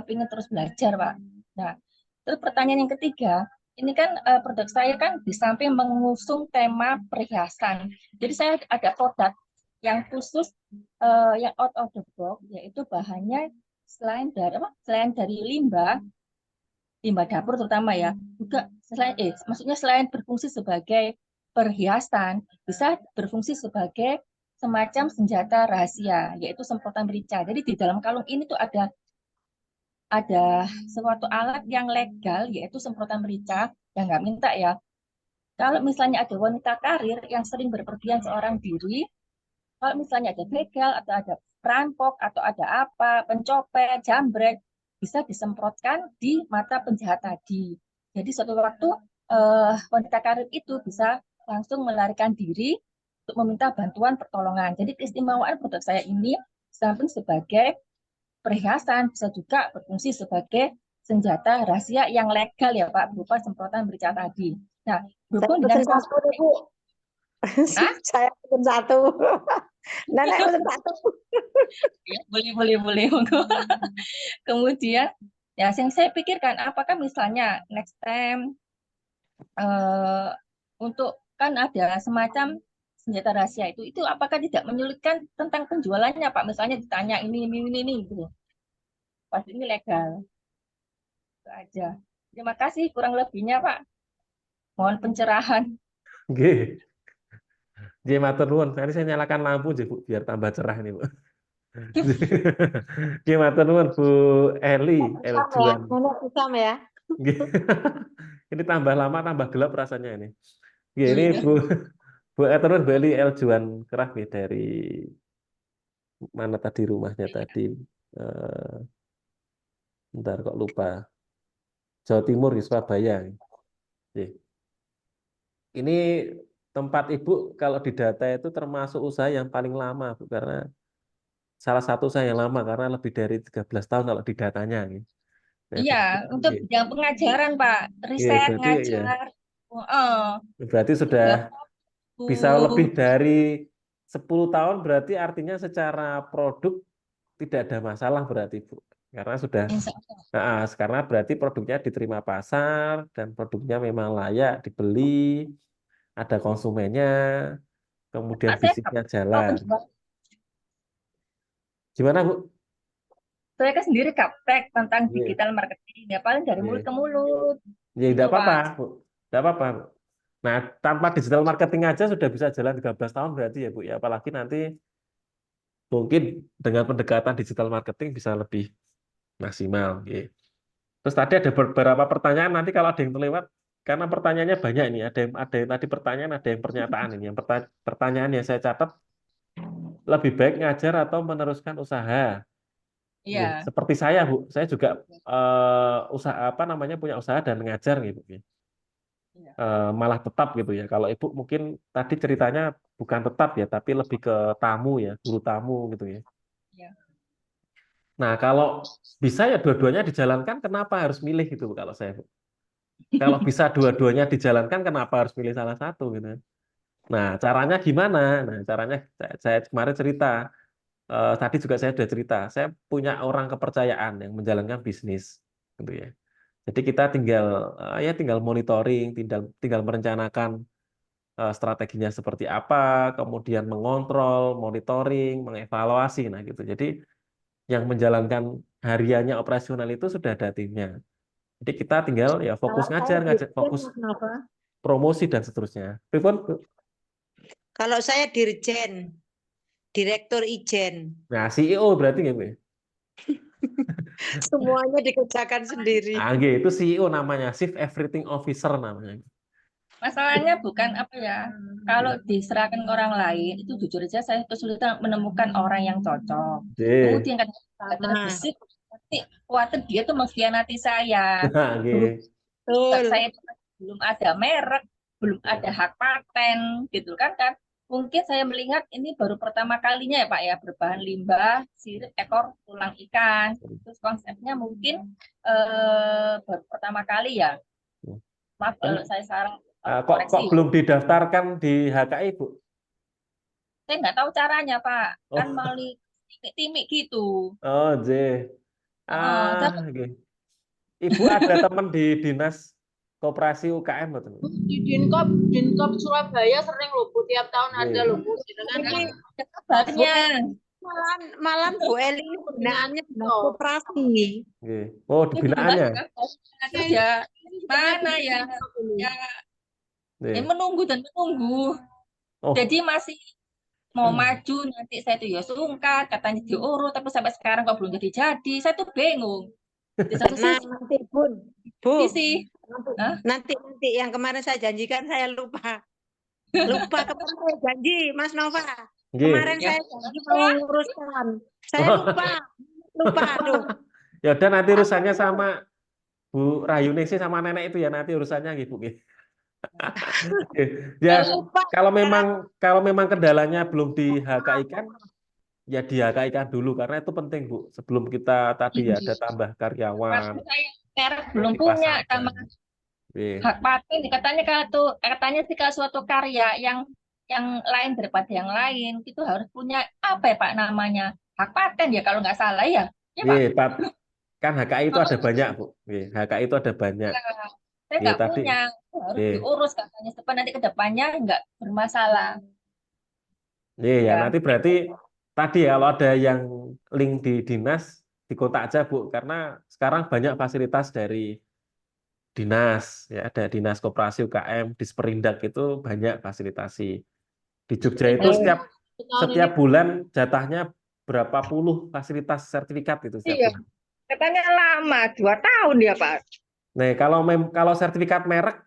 pengen terus belajar, Pak. Nah, terus pertanyaan yang ketiga, ini kan produk saya kan di samping mengusung tema perhiasan. Jadi saya ada produk yang khusus yang out of the box, yaitu bahannya selain dari limbah dapur terutama ya, juga selain berfungsi sebagai perhiasan, bisa berfungsi sebagai semacam senjata rahasia, yaitu semprotan merica. Jadi di dalam kalung ini tuh ada ada suatu alat yang legal, yaitu semprotan merica, yang nggak minta ya. Kalau misalnya ada wanita karir yang sering berpergian seorang diri, kalau misalnya ada begal atau ada perampok atau ada apa, pencopet, jambret, bisa disemprotkan di mata penjahat tadi. Jadi suatu waktu wanita karir itu bisa langsung melarikan diri untuk meminta bantuan pertolongan. Jadi keistimewaan produk saya ini samping sebagai perhiasan bisa juga berfungsi sebagai senjata rahasia yang legal ya Pak, berupa semprotan merica tadi. Nah, Saya berhubung pesen dengan satu deh, Bu. Hah? Saya pesen satu. Nenek pesen satu. Ya, boleh. Monggo. Kemudian, ya, yang saya pikirkan, apakah misalnya next time untuk kan ada semacam senjata rahasia itu apakah tidak menyulitkan tentang penjualannya Pak? Misalnya ditanya ini gitu. Pasti ini legal. Itu aja. Terima kasih kurang lebihnya Pak. Mohon pencerahan. Nggih. Nggih, matur nuwun. Tadi saya nyalakan lampu nggih, Bu, biar tambah cerah ini, Bu. Nggih, matur nuwun Bu Eli, Kusam ya, Juan. nenek kusam ya. Nggih. Ini tambah lama tambah gelap rasanya ini. Nggih, ini Iya. Bu Bu Eli Juan Kerah nggih, dari mana tadi rumahnya tadi. Eh, bentar kok lupa. Jawa Timur di Surabaya. Nggih. Ini tempat Ibu kalau di data itu termasuk usaha yang paling lama, Bu, karena salah satu usaha yang lama karena lebih dari 13 tahun kalau di datanya. Gitu. Nah, Iya, untuk nggih. bidang pengajaran Pak, Nggih, riset, berarti ya, ngajar. Oh, berarti sudah bisa lebih Bu. dari 10 tahun, berarti artinya secara produk tidak ada masalah berarti, Bu. Karena sudah, Insya Allah. karena berarti produknya diterima pasar dan produknya memang layak dibeli, ada konsumennya, kemudian Pak, saya bisnisnya mau jalan. penjual. Gimana, Bu? Saya kan sendiri gaptek tentang Iya, digital marketing. Ya paling dari mulut iya. ke mulut. Ya, Gitu tidak apa-apa, Pak. Bu. Tidak apa-apa, Bu. Nah, tanpa digital marketing aja sudah bisa jalan 13 tahun berarti ya, Bu. Ya, apalagi nanti mungkin dengan pendekatan digital marketing bisa lebih maksimal. Gitu. Terus tadi ada beberapa pertanyaan, nanti kalau ada yang terlewat, karena pertanyaannya banyak ini, ada yang tadi pertanyaan, ada yang pernyataan ini. Yang pertanyaan yang saya catat, lebih baik ngajar atau meneruskan usaha. Iya. Seperti saya, Bu, saya juga usaha apa namanya punya usaha dan ngajar gitu. Iya. Malah tetap gitu ya. Kalau Ibu mungkin tadi ceritanya bukan tetap ya, tapi lebih ke tamu ya, guru tamu gitu ya. Iya. Nah, kalau bisa ya dua-duanya dijalankan, kenapa harus milih gitu Bu, kalau saya, Bu? Kalau bisa dua-duanya dijalankan, kenapa harus milih salah satu gitu? Nah, caranya gimana? Nah, caranya saya kemarin cerita, tadi juga saya sudah cerita, saya punya orang kepercayaan yang menjalankan bisnis, gitu ya. Jadi kita tinggal monitoring, tinggal merencanakan strateginya seperti apa, kemudian mengontrol, monitoring, mengevaluasi, nah gitu. Jadi yang menjalankan hariannya operasional itu sudah ada timnya. Jadi kita tinggal ya fokus Kalau saya ngajar, dirjen, fokus Mas Nova. promosi dan seterusnya. Pripun? Kalau saya dirjen, direktur ijen, Nah, CEO berarti nggak, Bu? semuanya dikerjakan sendiri. Itu CEO namanya, Chief Everything Officer namanya. Masalahnya bukan apa ya, kalau diserahkan ke orang lain, itu jujur aja saya kesulitan menemukan orang yang cocok. Kemudian kan terbesit, nanti khawatir dia tuh mengkhianati saya. Betul. Saya itu belum ada merek, belum ada hak paten, gitu kan kan. Mungkin saya melihat ini baru pertama kalinya ya Pak ya, berbahan limbah, sirip, ekor, tulang ikan. Terus konsepnya mungkin baru pertama kali ya. Maaf kalau saya salah. Kok belum didaftarkan di HKI, Bu? Saya nggak tahu caranya, Pak. Kan Oh. melalui timik gitu. Oh, J. Ibu ada teman di dinas koperasi UKM betul? Di Dinkop Surabaya sering loh Bu, tiap tahun ada loh Bu. Ini kabarnya. malam Bu Eli pembinaannya koperasi. Oh, di binaannya. Ya, mana ya? Menunggu dan menunggu. Oh. Jadi masih mau maju, nanti saya tuh ya sungkan, katanya diurut, tapi sampai sekarang kok belum jadi. Saya tuh bingung. Di satu Nah, sisi nanti Bun, Bu, sisi Hah? nanti yang kemarin saya janjikan saya lupa. Lupa kemarin saya janji, Mas Nova. Kemarin Nggih. saya janji mau nguruskan. Saya lupa. Lupa, aduh. Ya udah nanti urusannya sama Bu Rayuningsih sama nenek itu ya nanti urusannya gitu. Nggih. Ya, Lupa. kalau memang kendalanya belum di HKI-kan, ya di HKI-kan dulu karena itu penting Bu. Sebelum kita tadi ya ada tambah karyawan, saya merek belum punya sama dipasarkan. Nggih. hak paten katanya sih kalau suatu karya yang lain daripada yang lain itu harus punya apa ya Pak namanya hak paten ya kalau nggak salah ya ya Pak. Nggih, kan HKI itu ada banyak Bu. Nggih, HKI itu ada banyak. Saya Nggih, nggak tadi. punya itu harus Nggih. diurus katanya supaya nanti ke depannya nggak bermasalah. Iya, ya Ya. nanti berarti tadi ya, kalau ada yang link di dinas, di kota aja Bu, karena sekarang banyak fasilitas dari dinas, ya ada dinas koperasi UKM, di Sperindak itu banyak fasilitasi. Di Jogja itu setiap bulan jatahnya berapa puluh fasilitas sertifikat itu setiap Iya, bulan. katanya lama 2 tahun ya Pak. Nah, kalau sertifikat merek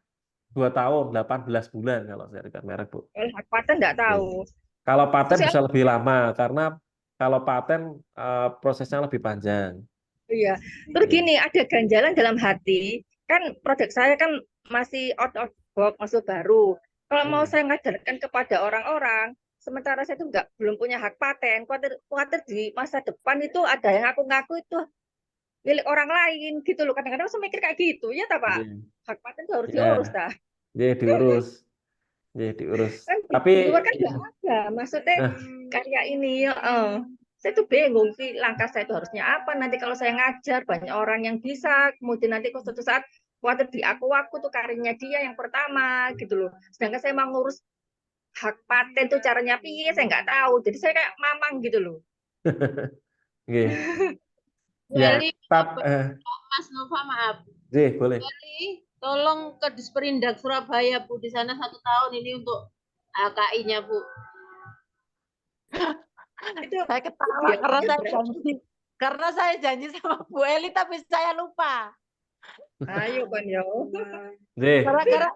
2 tahun, 18 bulan kalau sertifikat merek Bu. Kalau hak paten nggak tahu. Kalau paten Terus bisa lebih lama karena kalau paten prosesnya lebih panjang. iya. Terus gini, ada ganjalan dalam hati. Kan produk saya kan masih out of box, masuk baru. Kalau mau saya ngajarkan kepada orang-orang, sementara saya itu belum punya hak paten, khawatir di masa depan itu ada yang ngaku-ngaku itu milik orang lain gitu loh. Kadang-kadang saya mikir kayak gitu, ya tak Pak? Iya. Hak paten itu harus Ya, diurus dah. ya diurus, ya diurus. Kan di Tapi luar kan nggak ada. Maksudnya nah, karya ini, saya tuh bingung sih langkah saya itu harusnya apa nanti kalau saya ngajar banyak orang yang bisa kemudian nanti kok suatu saat khawatir di aku tuh karyanya dia yang pertama gitu loh sedangkan saya mau ngurus hak paten tuh caranya piye saya nggak tahu jadi saya kayak mamang gitu loh. nggih. Bu Ya, Eli, Mas Nova maaf. boleh. Bu Eli, tolong ke Disperindak Surabaya Bu, di sana 1 tahun ini untuk HKI-nya Bu. Itu saya ketawa karena saya janji sama Bu Eli tapi saya lupa. Ayo kan yo. Gara-gara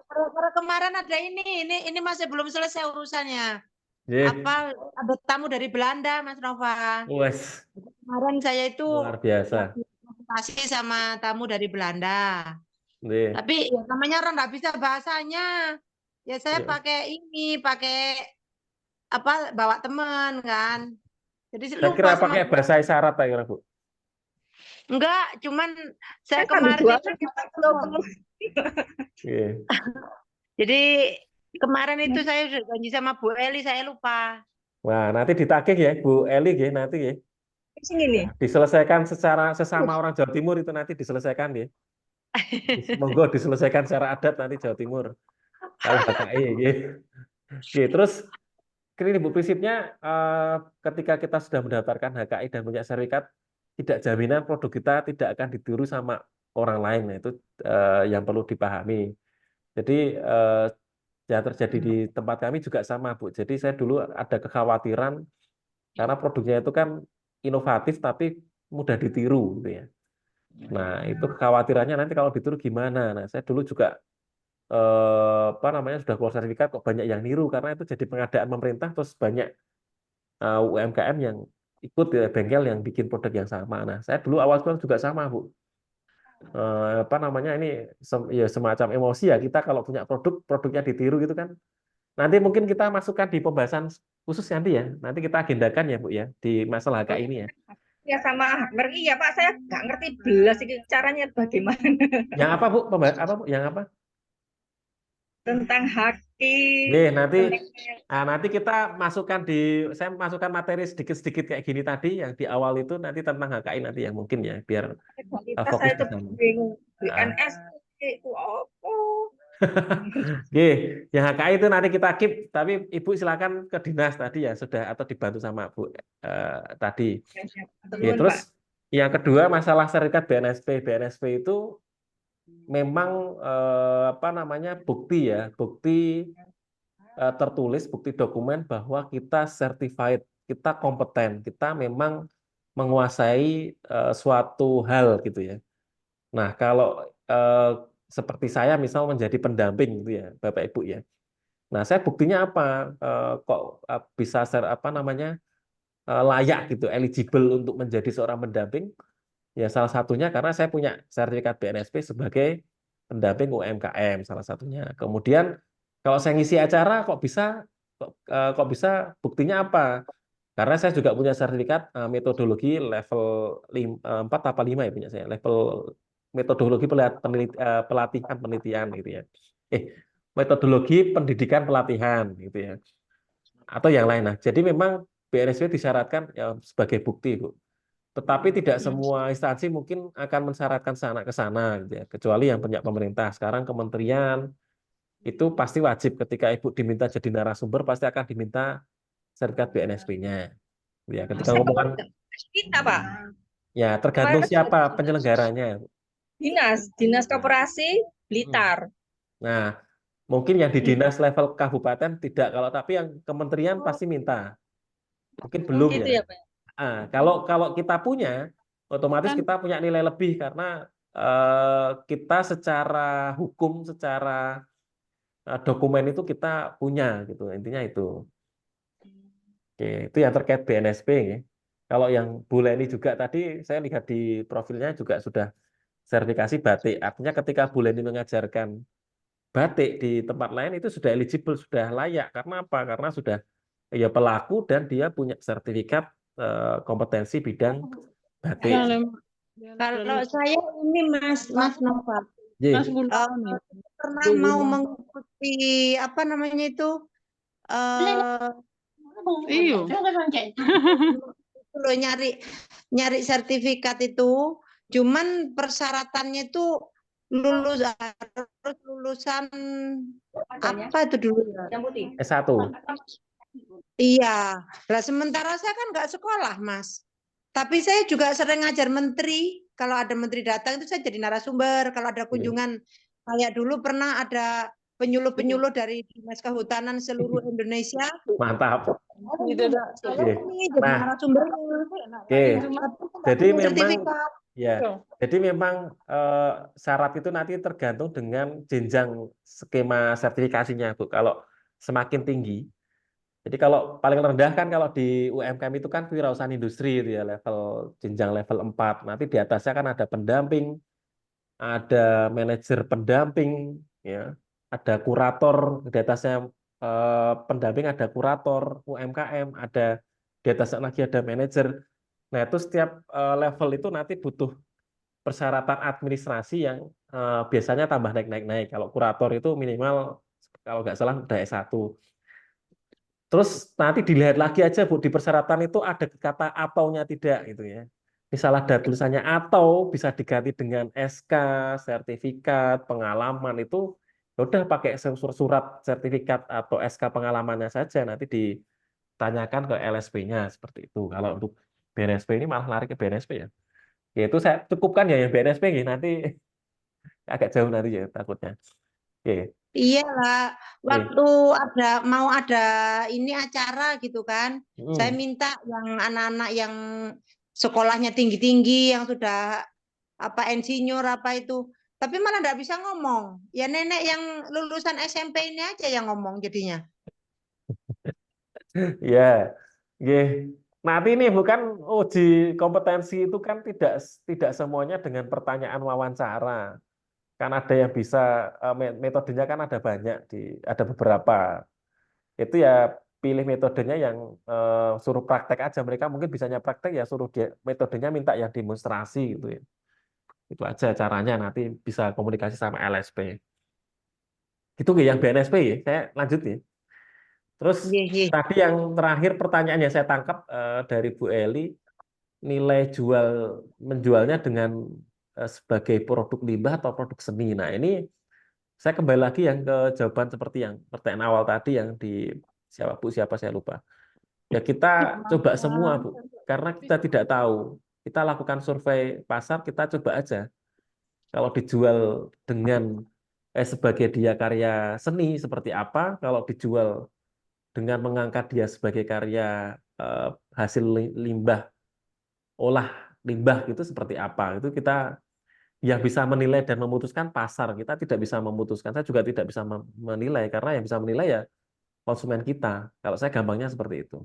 kemarin ada ini masih belum selesai urusannya. Apa ada tamu dari Belanda Mas Nova. Wes. Kemarin saya itu Luar biasa. konsultasi sama tamu dari Belanda. Nggih. Tapi ya namanya orang nggak bisa bahasanya. Ya saya pakai apa bawa teman kan. Jadi Saya kira lupa pakai bahasa isyarat ya kira Bu. Enggak, cuman saya Kan kemarin dua itu jadi kemarin itu saya sudah janji sama Bu Eli, saya lupa. Wah, nanti ditagih ya Bu Eli nggih nanti ya. Sini nih. Diselesaikan secara sesama orang Jawa Timur itu nanti diselesaikan ya. Monggo diselesaikan secara adat nanti Jawa Timur. Kalau HKI ya. Oke, terus ini Bu prinsipnya ketika kita sudah mendaftarkan HKI dan punya sertifikat, tidak jaminan produk kita tidak akan ditiru sama orang lain. Nah, itu yang perlu dipahami. Jadi yang terjadi di tempat kami juga sama Bu. Jadi saya dulu ada kekhawatiran karena produknya itu kan inovatif tapi mudah ditiru gitu ya. Nah, itu kekhawatirannya nanti kalau ditiru gimana. Nah, saya dulu juga sudah keluar sertifikat kok banyak yang niru karena itu jadi pengadaan pemerintah terus banyak UMKM yang ikut ya, bengkel yang bikin produk yang sama. Nah, saya dulu awal juga sama Bu. Ini ya semacam emosi ya kita kalau punya produknya ditiru gitu kan. Nanti mungkin kita masukkan di pembahasan khusus nanti ya. Nanti kita agendakan ya Bu ya di masalah HKI ini ya. Ya sama hak merek iya Pak saya nggak ngerti belas ini caranya bagaimana. Yang apa Bu? Apa Bu? Yang apa? Tentang haki. Nanti kita saya masukkan materi sedikit-sedikit kayak gini tadi yang di awal itu nanti tentang HKI nanti yang mungkin ya biar fokus ke sana. Bingung BNS itu apa? Yang HKI itu nanti kita keep, tapi Ibu silakan ke dinas tadi ya sudah atau dibantu sama Bu tadi. Terus yang kedua masalah sertifikat BNSP. BNSP itu memang bukti tertulis, bukti dokumen bahwa kita certified, kita kompeten, kita memang menguasai suatu hal gitu ya. Nah, kalau seperti saya misal menjadi pendamping gitu ya, Bapak Ibu ya. Nah, saya buktinya apa? Kok bisa apa namanya layak gitu, eligible untuk menjadi seorang pendamping? Ya salah satunya karena saya punya sertifikat BNSP sebagai pendamping UMKM salah satunya. Kemudian kalau saya ngisi acara kok bisa buktinya apa? Karena saya juga punya sertifikat metodologi level 4 apa 5 ya punya saya. Level metodologi pelatihan penelitian gitu ya. Metodologi pendidikan pelatihan gitu ya. Atau yang lain. Nah, jadi memang BNSP disyaratkan ya sebagai bukti, Bu. Tetapi tidak semua instansi mungkin akan mensyaratkan sana ke sana gitu ya. Kecuali yang punya pemerintah. Sekarang kementerian itu pasti wajib ketika Ibu diminta jadi narasumber pasti akan diminta sertifikat BNSP-nya. Ya, ketika ngomongkan Kita, Pak. ya tergantung siapa penyelenggaranya. Dinas Koperasi Blitar. Nah, mungkin yang di dinas level kabupaten tidak kalau tapi yang kementerian pasti minta. Mungkin belum Gitu ya. ya, Pak. Kalau kita punya, otomatis kita punya nilai lebih karena kita secara hukum, secara dokumen itu kita punya gitu. Intinya itu. Oke, itu yang terkait BNSP. Ya. Kalau yang Bu Leni juga tadi saya lihat di profilnya juga sudah sertifikasi batik. Artinya ketika Bu Leni mengajarkan batik di tempat lain itu sudah eligible, sudah layak. Karena apa? Karena sudah ya pelaku dan dia punya sertifikat kompetensi bidang batik. Kalau saya ini Mas Nova, Ji, pernah mau mengikuti apa namanya itu Iyo. itu loh, nyari sertifikat itu, cuman persyaratannya itu harus lulusan apa itu dulu ya? Yang putih. S1. Iya, lah sementara saya kan nggak sekolah, Mas. Tapi saya juga sering ngajar menteri. Kalau ada menteri datang itu saya jadi narasumber. Kalau ada kunjungan, kayak dulu pernah ada penyuluh-penyuluh dari Dinas Kehutanan seluruh Indonesia. Mantap. Gitu, Oke. ini jadi Nah, narasumbernya. oke. Jadi memang Sertifikat. ya. Jadi memang syarat itu nanti tergantung dengan jenjang skema sertifikasinya, Bu. Kalau semakin tinggi, jadi kalau paling rendah kan kalau di UMKM itu kan kewirausahaan industri itu ya jenjang level 4. Nanti di atasnya kan ada pendamping, ada manajer pendamping, ya, ada kurator, di atasnya pendamping ada kurator UMKM, ada di atasnya lagi ada manajer. Nah, itu setiap level itu nanti butuh persyaratan administrasi yang biasanya tambah naik. Kalau kurator itu minimal kalau nggak salah udah S1. Terus nanti dilihat lagi aja Bu di persyaratan itu ada kata ataunya tidak gitu ya. Misal ada tulisannya atau bisa diganti dengan SK, sertifikat, pengalaman itu ya udah pakai surat sertifikat atau SK pengalamannya saja nanti ditanyakan ke LSP-nya seperti itu. Kalau untuk BNSP ini malah lari ke BNSP ya. Ya itu saya cukupkan ya yang BNSP nanti agak jauh nanti ya takutnya. Oke. Iya lah, waktu mau ada ini acara gitu kan, saya minta yang anak-anak yang sekolahnya tinggi-tinggi, yang sudah apa insinyur apa itu, tapi malah nggak bisa ngomong. Ya nenek yang lulusan SMP ini aja yang ngomong jadinya. Ya, nanti ini bukan uji kompetensi itu kan tidak semuanya dengan pertanyaan wawancara. Kan ada yang bisa metodenya kan ada banyak ada beberapa. Itu ya pilih metodenya yang suruh praktek aja. Mereka mungkin bisanya praktek ya suruh dia metodenya minta yang demonstrasi gitu ya. Itu aja caranya nanti bisa komunikasi sama LSP. Itu yang BNSP ya. Saya lanjut ya. Terus tadi yang terakhir pertanyaan yang saya tangkap dari Bu Eli, nilai menjualnya dengan sebagai produk limbah atau produk seni. Nah ini saya kembali lagi yang ke jawaban seperti yang pertanyaan awal tadi yang di siapa saya lupa. Ya kita coba semua Bu, karena kita tidak tahu. Kita lakukan survei pasar, kita coba aja. Kalau dijual dengan sebagai dia karya seni seperti apa, kalau dijual dengan mengangkat dia sebagai karya hasil limbah, olah limbah itu seperti apa. Itu kita Yang bisa menilai dan memutuskan pasar, kita tidak bisa memutuskan. Saya juga tidak bisa menilai karena yang bisa menilai ya konsumen kita. Kalau saya gampangnya seperti itu.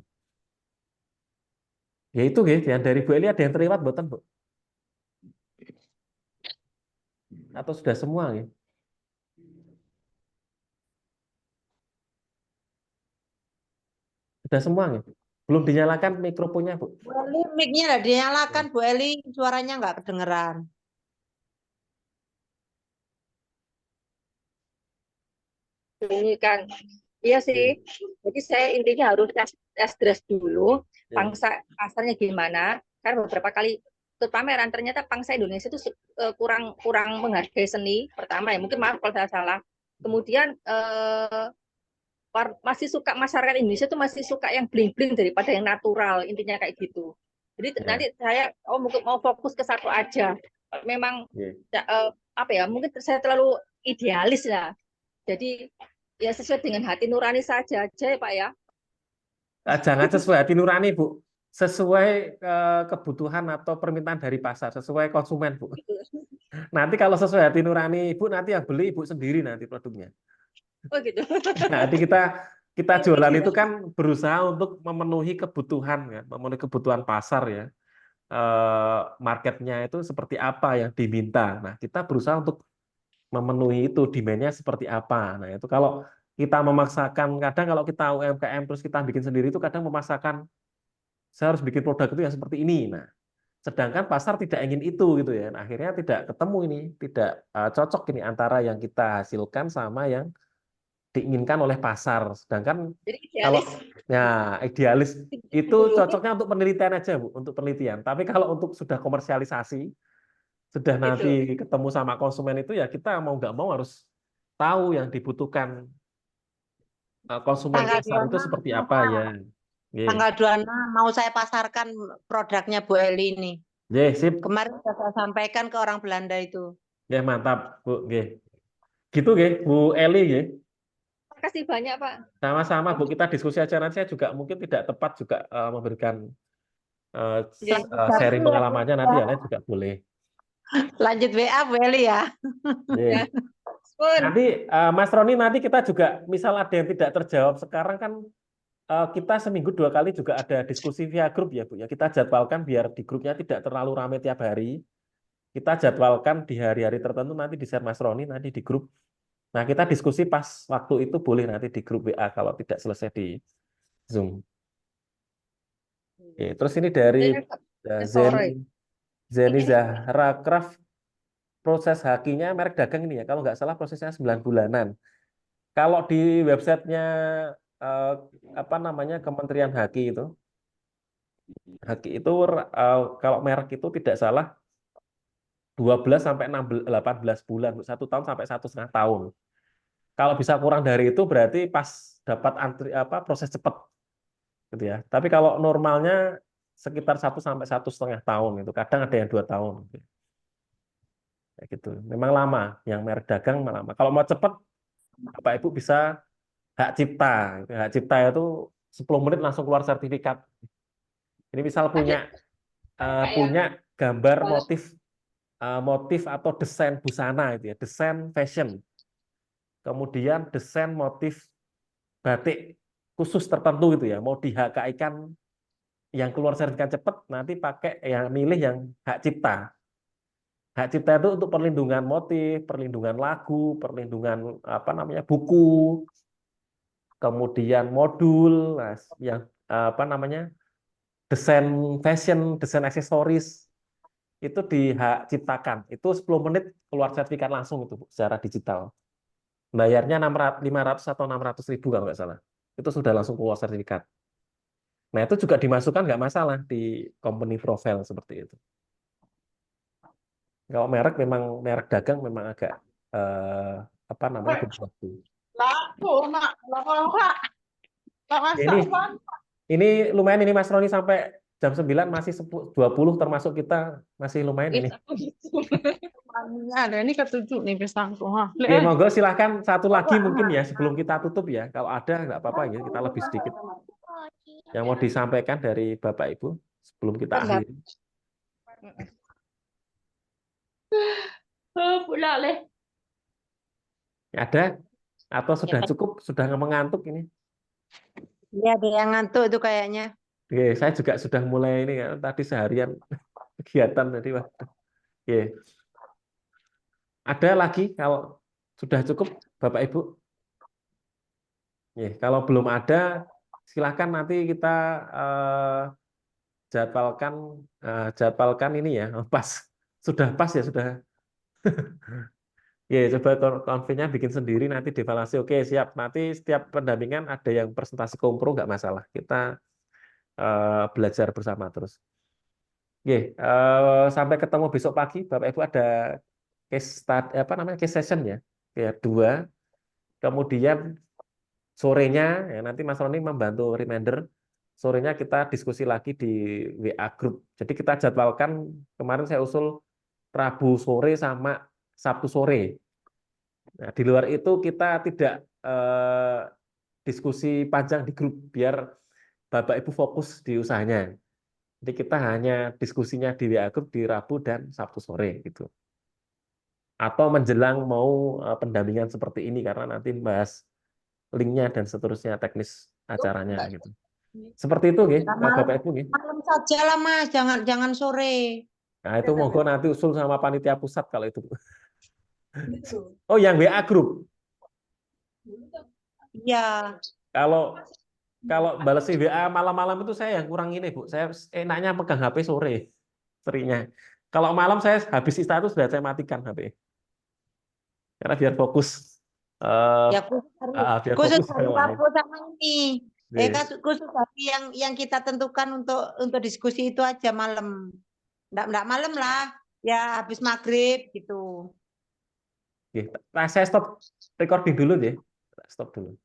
Ya itu yang dari Bu Eli ada yang terlibat mboten, Bu? Atau sudah semua nggih? Sudah semua nggih? Belum dinyalakan mikrofonnya, Bu. Bu Eli, mic-nya nggak dinyalakan, Bu Eli, suaranya nggak kedengeran. Ini kan, iya sih. Jadi saya intinya harus tes dress dulu, Ya. pangsa pasarnya gimana. Karena beberapa kali ikut pameran ternyata pangsa Indonesia itu kurang menghargai seni. Pertama ya, mungkin maaf kalau saya salah. Kemudian masih suka masyarakat Indonesia itu masih suka yang bling-bling daripada yang natural, intinya kayak gitu. Jadi Ya. nanti saya mungkin mau fokus ke satu aja. Memang Ya. apa ya? Mungkin saya terlalu idealis lah. Jadi ya sesuai dengan hati nurani saja aja ya Pak ya. Jangan sesuai hati nurani, Bu. Sesuai kebutuhan atau permintaan dari pasar, sesuai konsumen, Bu. Nanti kalau sesuai hati nurani Ibu, nanti yang beli Ibu sendiri nanti produknya. Oh gitu. Jadi kita jualan itu kan berusaha untuk memenuhi kebutuhan, ya, memenuhi kebutuhan pasar ya. Marketnya itu seperti apa yang diminta. Nah, kita berusaha untuk memenuhi itu, demand-nya seperti apa. Nah, itu kalau kita memaksakan, kadang kalau kita UMKM terus kita bikin sendiri itu kadang memaksakan saya harus bikin produk itu yang seperti ini. Nah, sedangkan pasar tidak ingin itu gitu ya. Nah, akhirnya tidak ketemu ini, tidak cocok ini antara yang kita hasilkan sama yang diinginkan oleh pasar. Sedangkan Jadi kalau idealis. ya idealis itu Dulu. cocoknya untuk penelitian aja, Bu, untuk penelitian. Tapi kalau untuk sudah komersialisasi, sudah nanti Itu. ketemu sama konsumen itu ya kita mau nggak mau harus tahu yang dibutuhkan konsumen Tanggal pasar itu 26, seperti apa ya. tanggal 26 mau saya pasarkan produknya Bu Eli ini. Sip. Kemarin sudah saya sampaikan ke orang Belanda itu. Mantap, Bu. Gitu, Bu Eli, Terima kasih banyak Pak. Sama-sama, Bu. Kita diskusi aja nanti. Saya juga mungkin tidak tepat juga memberikan sharing pengalamannya nanti yang lain juga boleh. Lanjut WA Bu Eli ya. Ya. Nanti Mas Roni nanti kita juga misal ada yang tidak terjawab sekarang kan kita seminggu 2 kali juga ada diskusi via grup ya Bu ya. Kita jadwalkan biar di grupnya tidak terlalu ramai tiap hari. Kita jadwalkan di hari-hari tertentu nanti di share Mas Roni nanti di grup. Nah, kita diskusi pas waktu itu boleh nanti di grup WA kalau tidak selesai di Zoom. Oke, terus ini dari Zeni Zahra Craft, proses hakinya merek dagang ini ya, kalau nggak salah prosesnya 9 bulanan. Kalau di websitenya apa namanya Kementerian Haki itu kalau merek itu tidak salah 12 sampai 18 bulan, 1 tahun sampai 1,5 tahun. Kalau bisa kurang dari itu berarti pas dapat proses cepat gitu ya. Tapi kalau normalnya sekitar 1 sampai 1,5 tahun itu. Kadang ada yang 2 tahun. Kayak gitu. Memang lama, yang merek dagang lama. Kalau mau cepat, Bapak Ibu bisa hak cipta. Hak cipta itu 10 menit langsung keluar sertifikat. Ini misal punya gambar motif atau desain busana itu ya, desain fashion. Kemudian desain motif batik khusus tertentu gitu ya, mau di HKI-kan yang keluar sertifikat cepat nanti pakai yang milih yang hak cipta. Hak cipta itu untuk perlindungan motif, perlindungan lagu, perlindungan buku, kemudian modul, yang desain fashion, desain aksesoris itu di hak ciptakan. Itu 10 menit keluar sertifikat langsung itu secara digital. Bayarnya 500 atau 600 ribu kalau nggak salah. Itu sudah langsung keluar sertifikat. Nah, itu juga dimasukkan nggak masalah di company profile seperti itu. Kalau merek dagang memang agak butuh waktu. Ini lumayan ini Mas Roni sampai jam 9 masih 20 termasuk kita masih lumayan ini. Ada ini ketujuh nih pisangku. Oke, monggo silahkan satu lagi mungkin ya sebelum kita tutup ya. Kalau ada nggak apa-apa ya kita lebih sedikit. Yang mau disampaikan dari Bapak Ibu sebelum kita akhiri. Bu Laleh. Ada? Atau sudah Ya, cukup? Sudah mengantuk ini? ya ada yang ngantuk itu kayaknya. Oke, saya juga sudah mulai ini kan, tadi seharian kegiatan tadi. Waduh. Oke. Ada lagi kalau sudah cukup Bapak Ibu? Kalau belum ada, silakan nanti kita jadwalkan ini ya. Pas ya sudah. Coba konvennya bikin sendiri nanti dievaluasi. Oke, siap. Nanti setiap pendampingan ada yang presentasi kompro nggak masalah. Kita belajar bersama terus. Sampai ketemu besok pagi, Bapak Ibu ada case session ya, 2. Kemudian sorenya ya, nanti Mas Roni membantu reminder. Sorenya kita diskusi lagi di WA group. Jadi kita jadwalkan, kemarin saya usul Rabu sore sama Sabtu sore. Nah, di luar itu kita tidak diskusi panjang di grup biar Bapak Ibu fokus di usahanya. Jadi kita hanya diskusinya di WA group di Rabu dan Sabtu sore gitu. Atau menjelang mau pendampingan seperti ini karena nanti bahas linknya dan seterusnya teknis acaranya gitu. Seperti itu nggih, Bapak Ibu nggih. Malam saja lah Mas, jangan sore. Nah, itu monggo nanti usul sama panitia pusat kalau itu. Oh, yang WA group. Iya. Kalau balas WA malam-malam itu saya yang kurang ini, Bu. Saya enaknya pegang HP sore, seringnya. Kalau malam saya habis istirahat sudah saya matikan HP. Karena biar fokus. Ya Biar khusus fokus dari yang lain. Rabu sama ini. Khusus dari yang kita tentukan untuk diskusi itu aja malam. Enggak malam lah. Ya habis maghrib gitu. Nah, saya stop recording dulu deh. Stop dulu.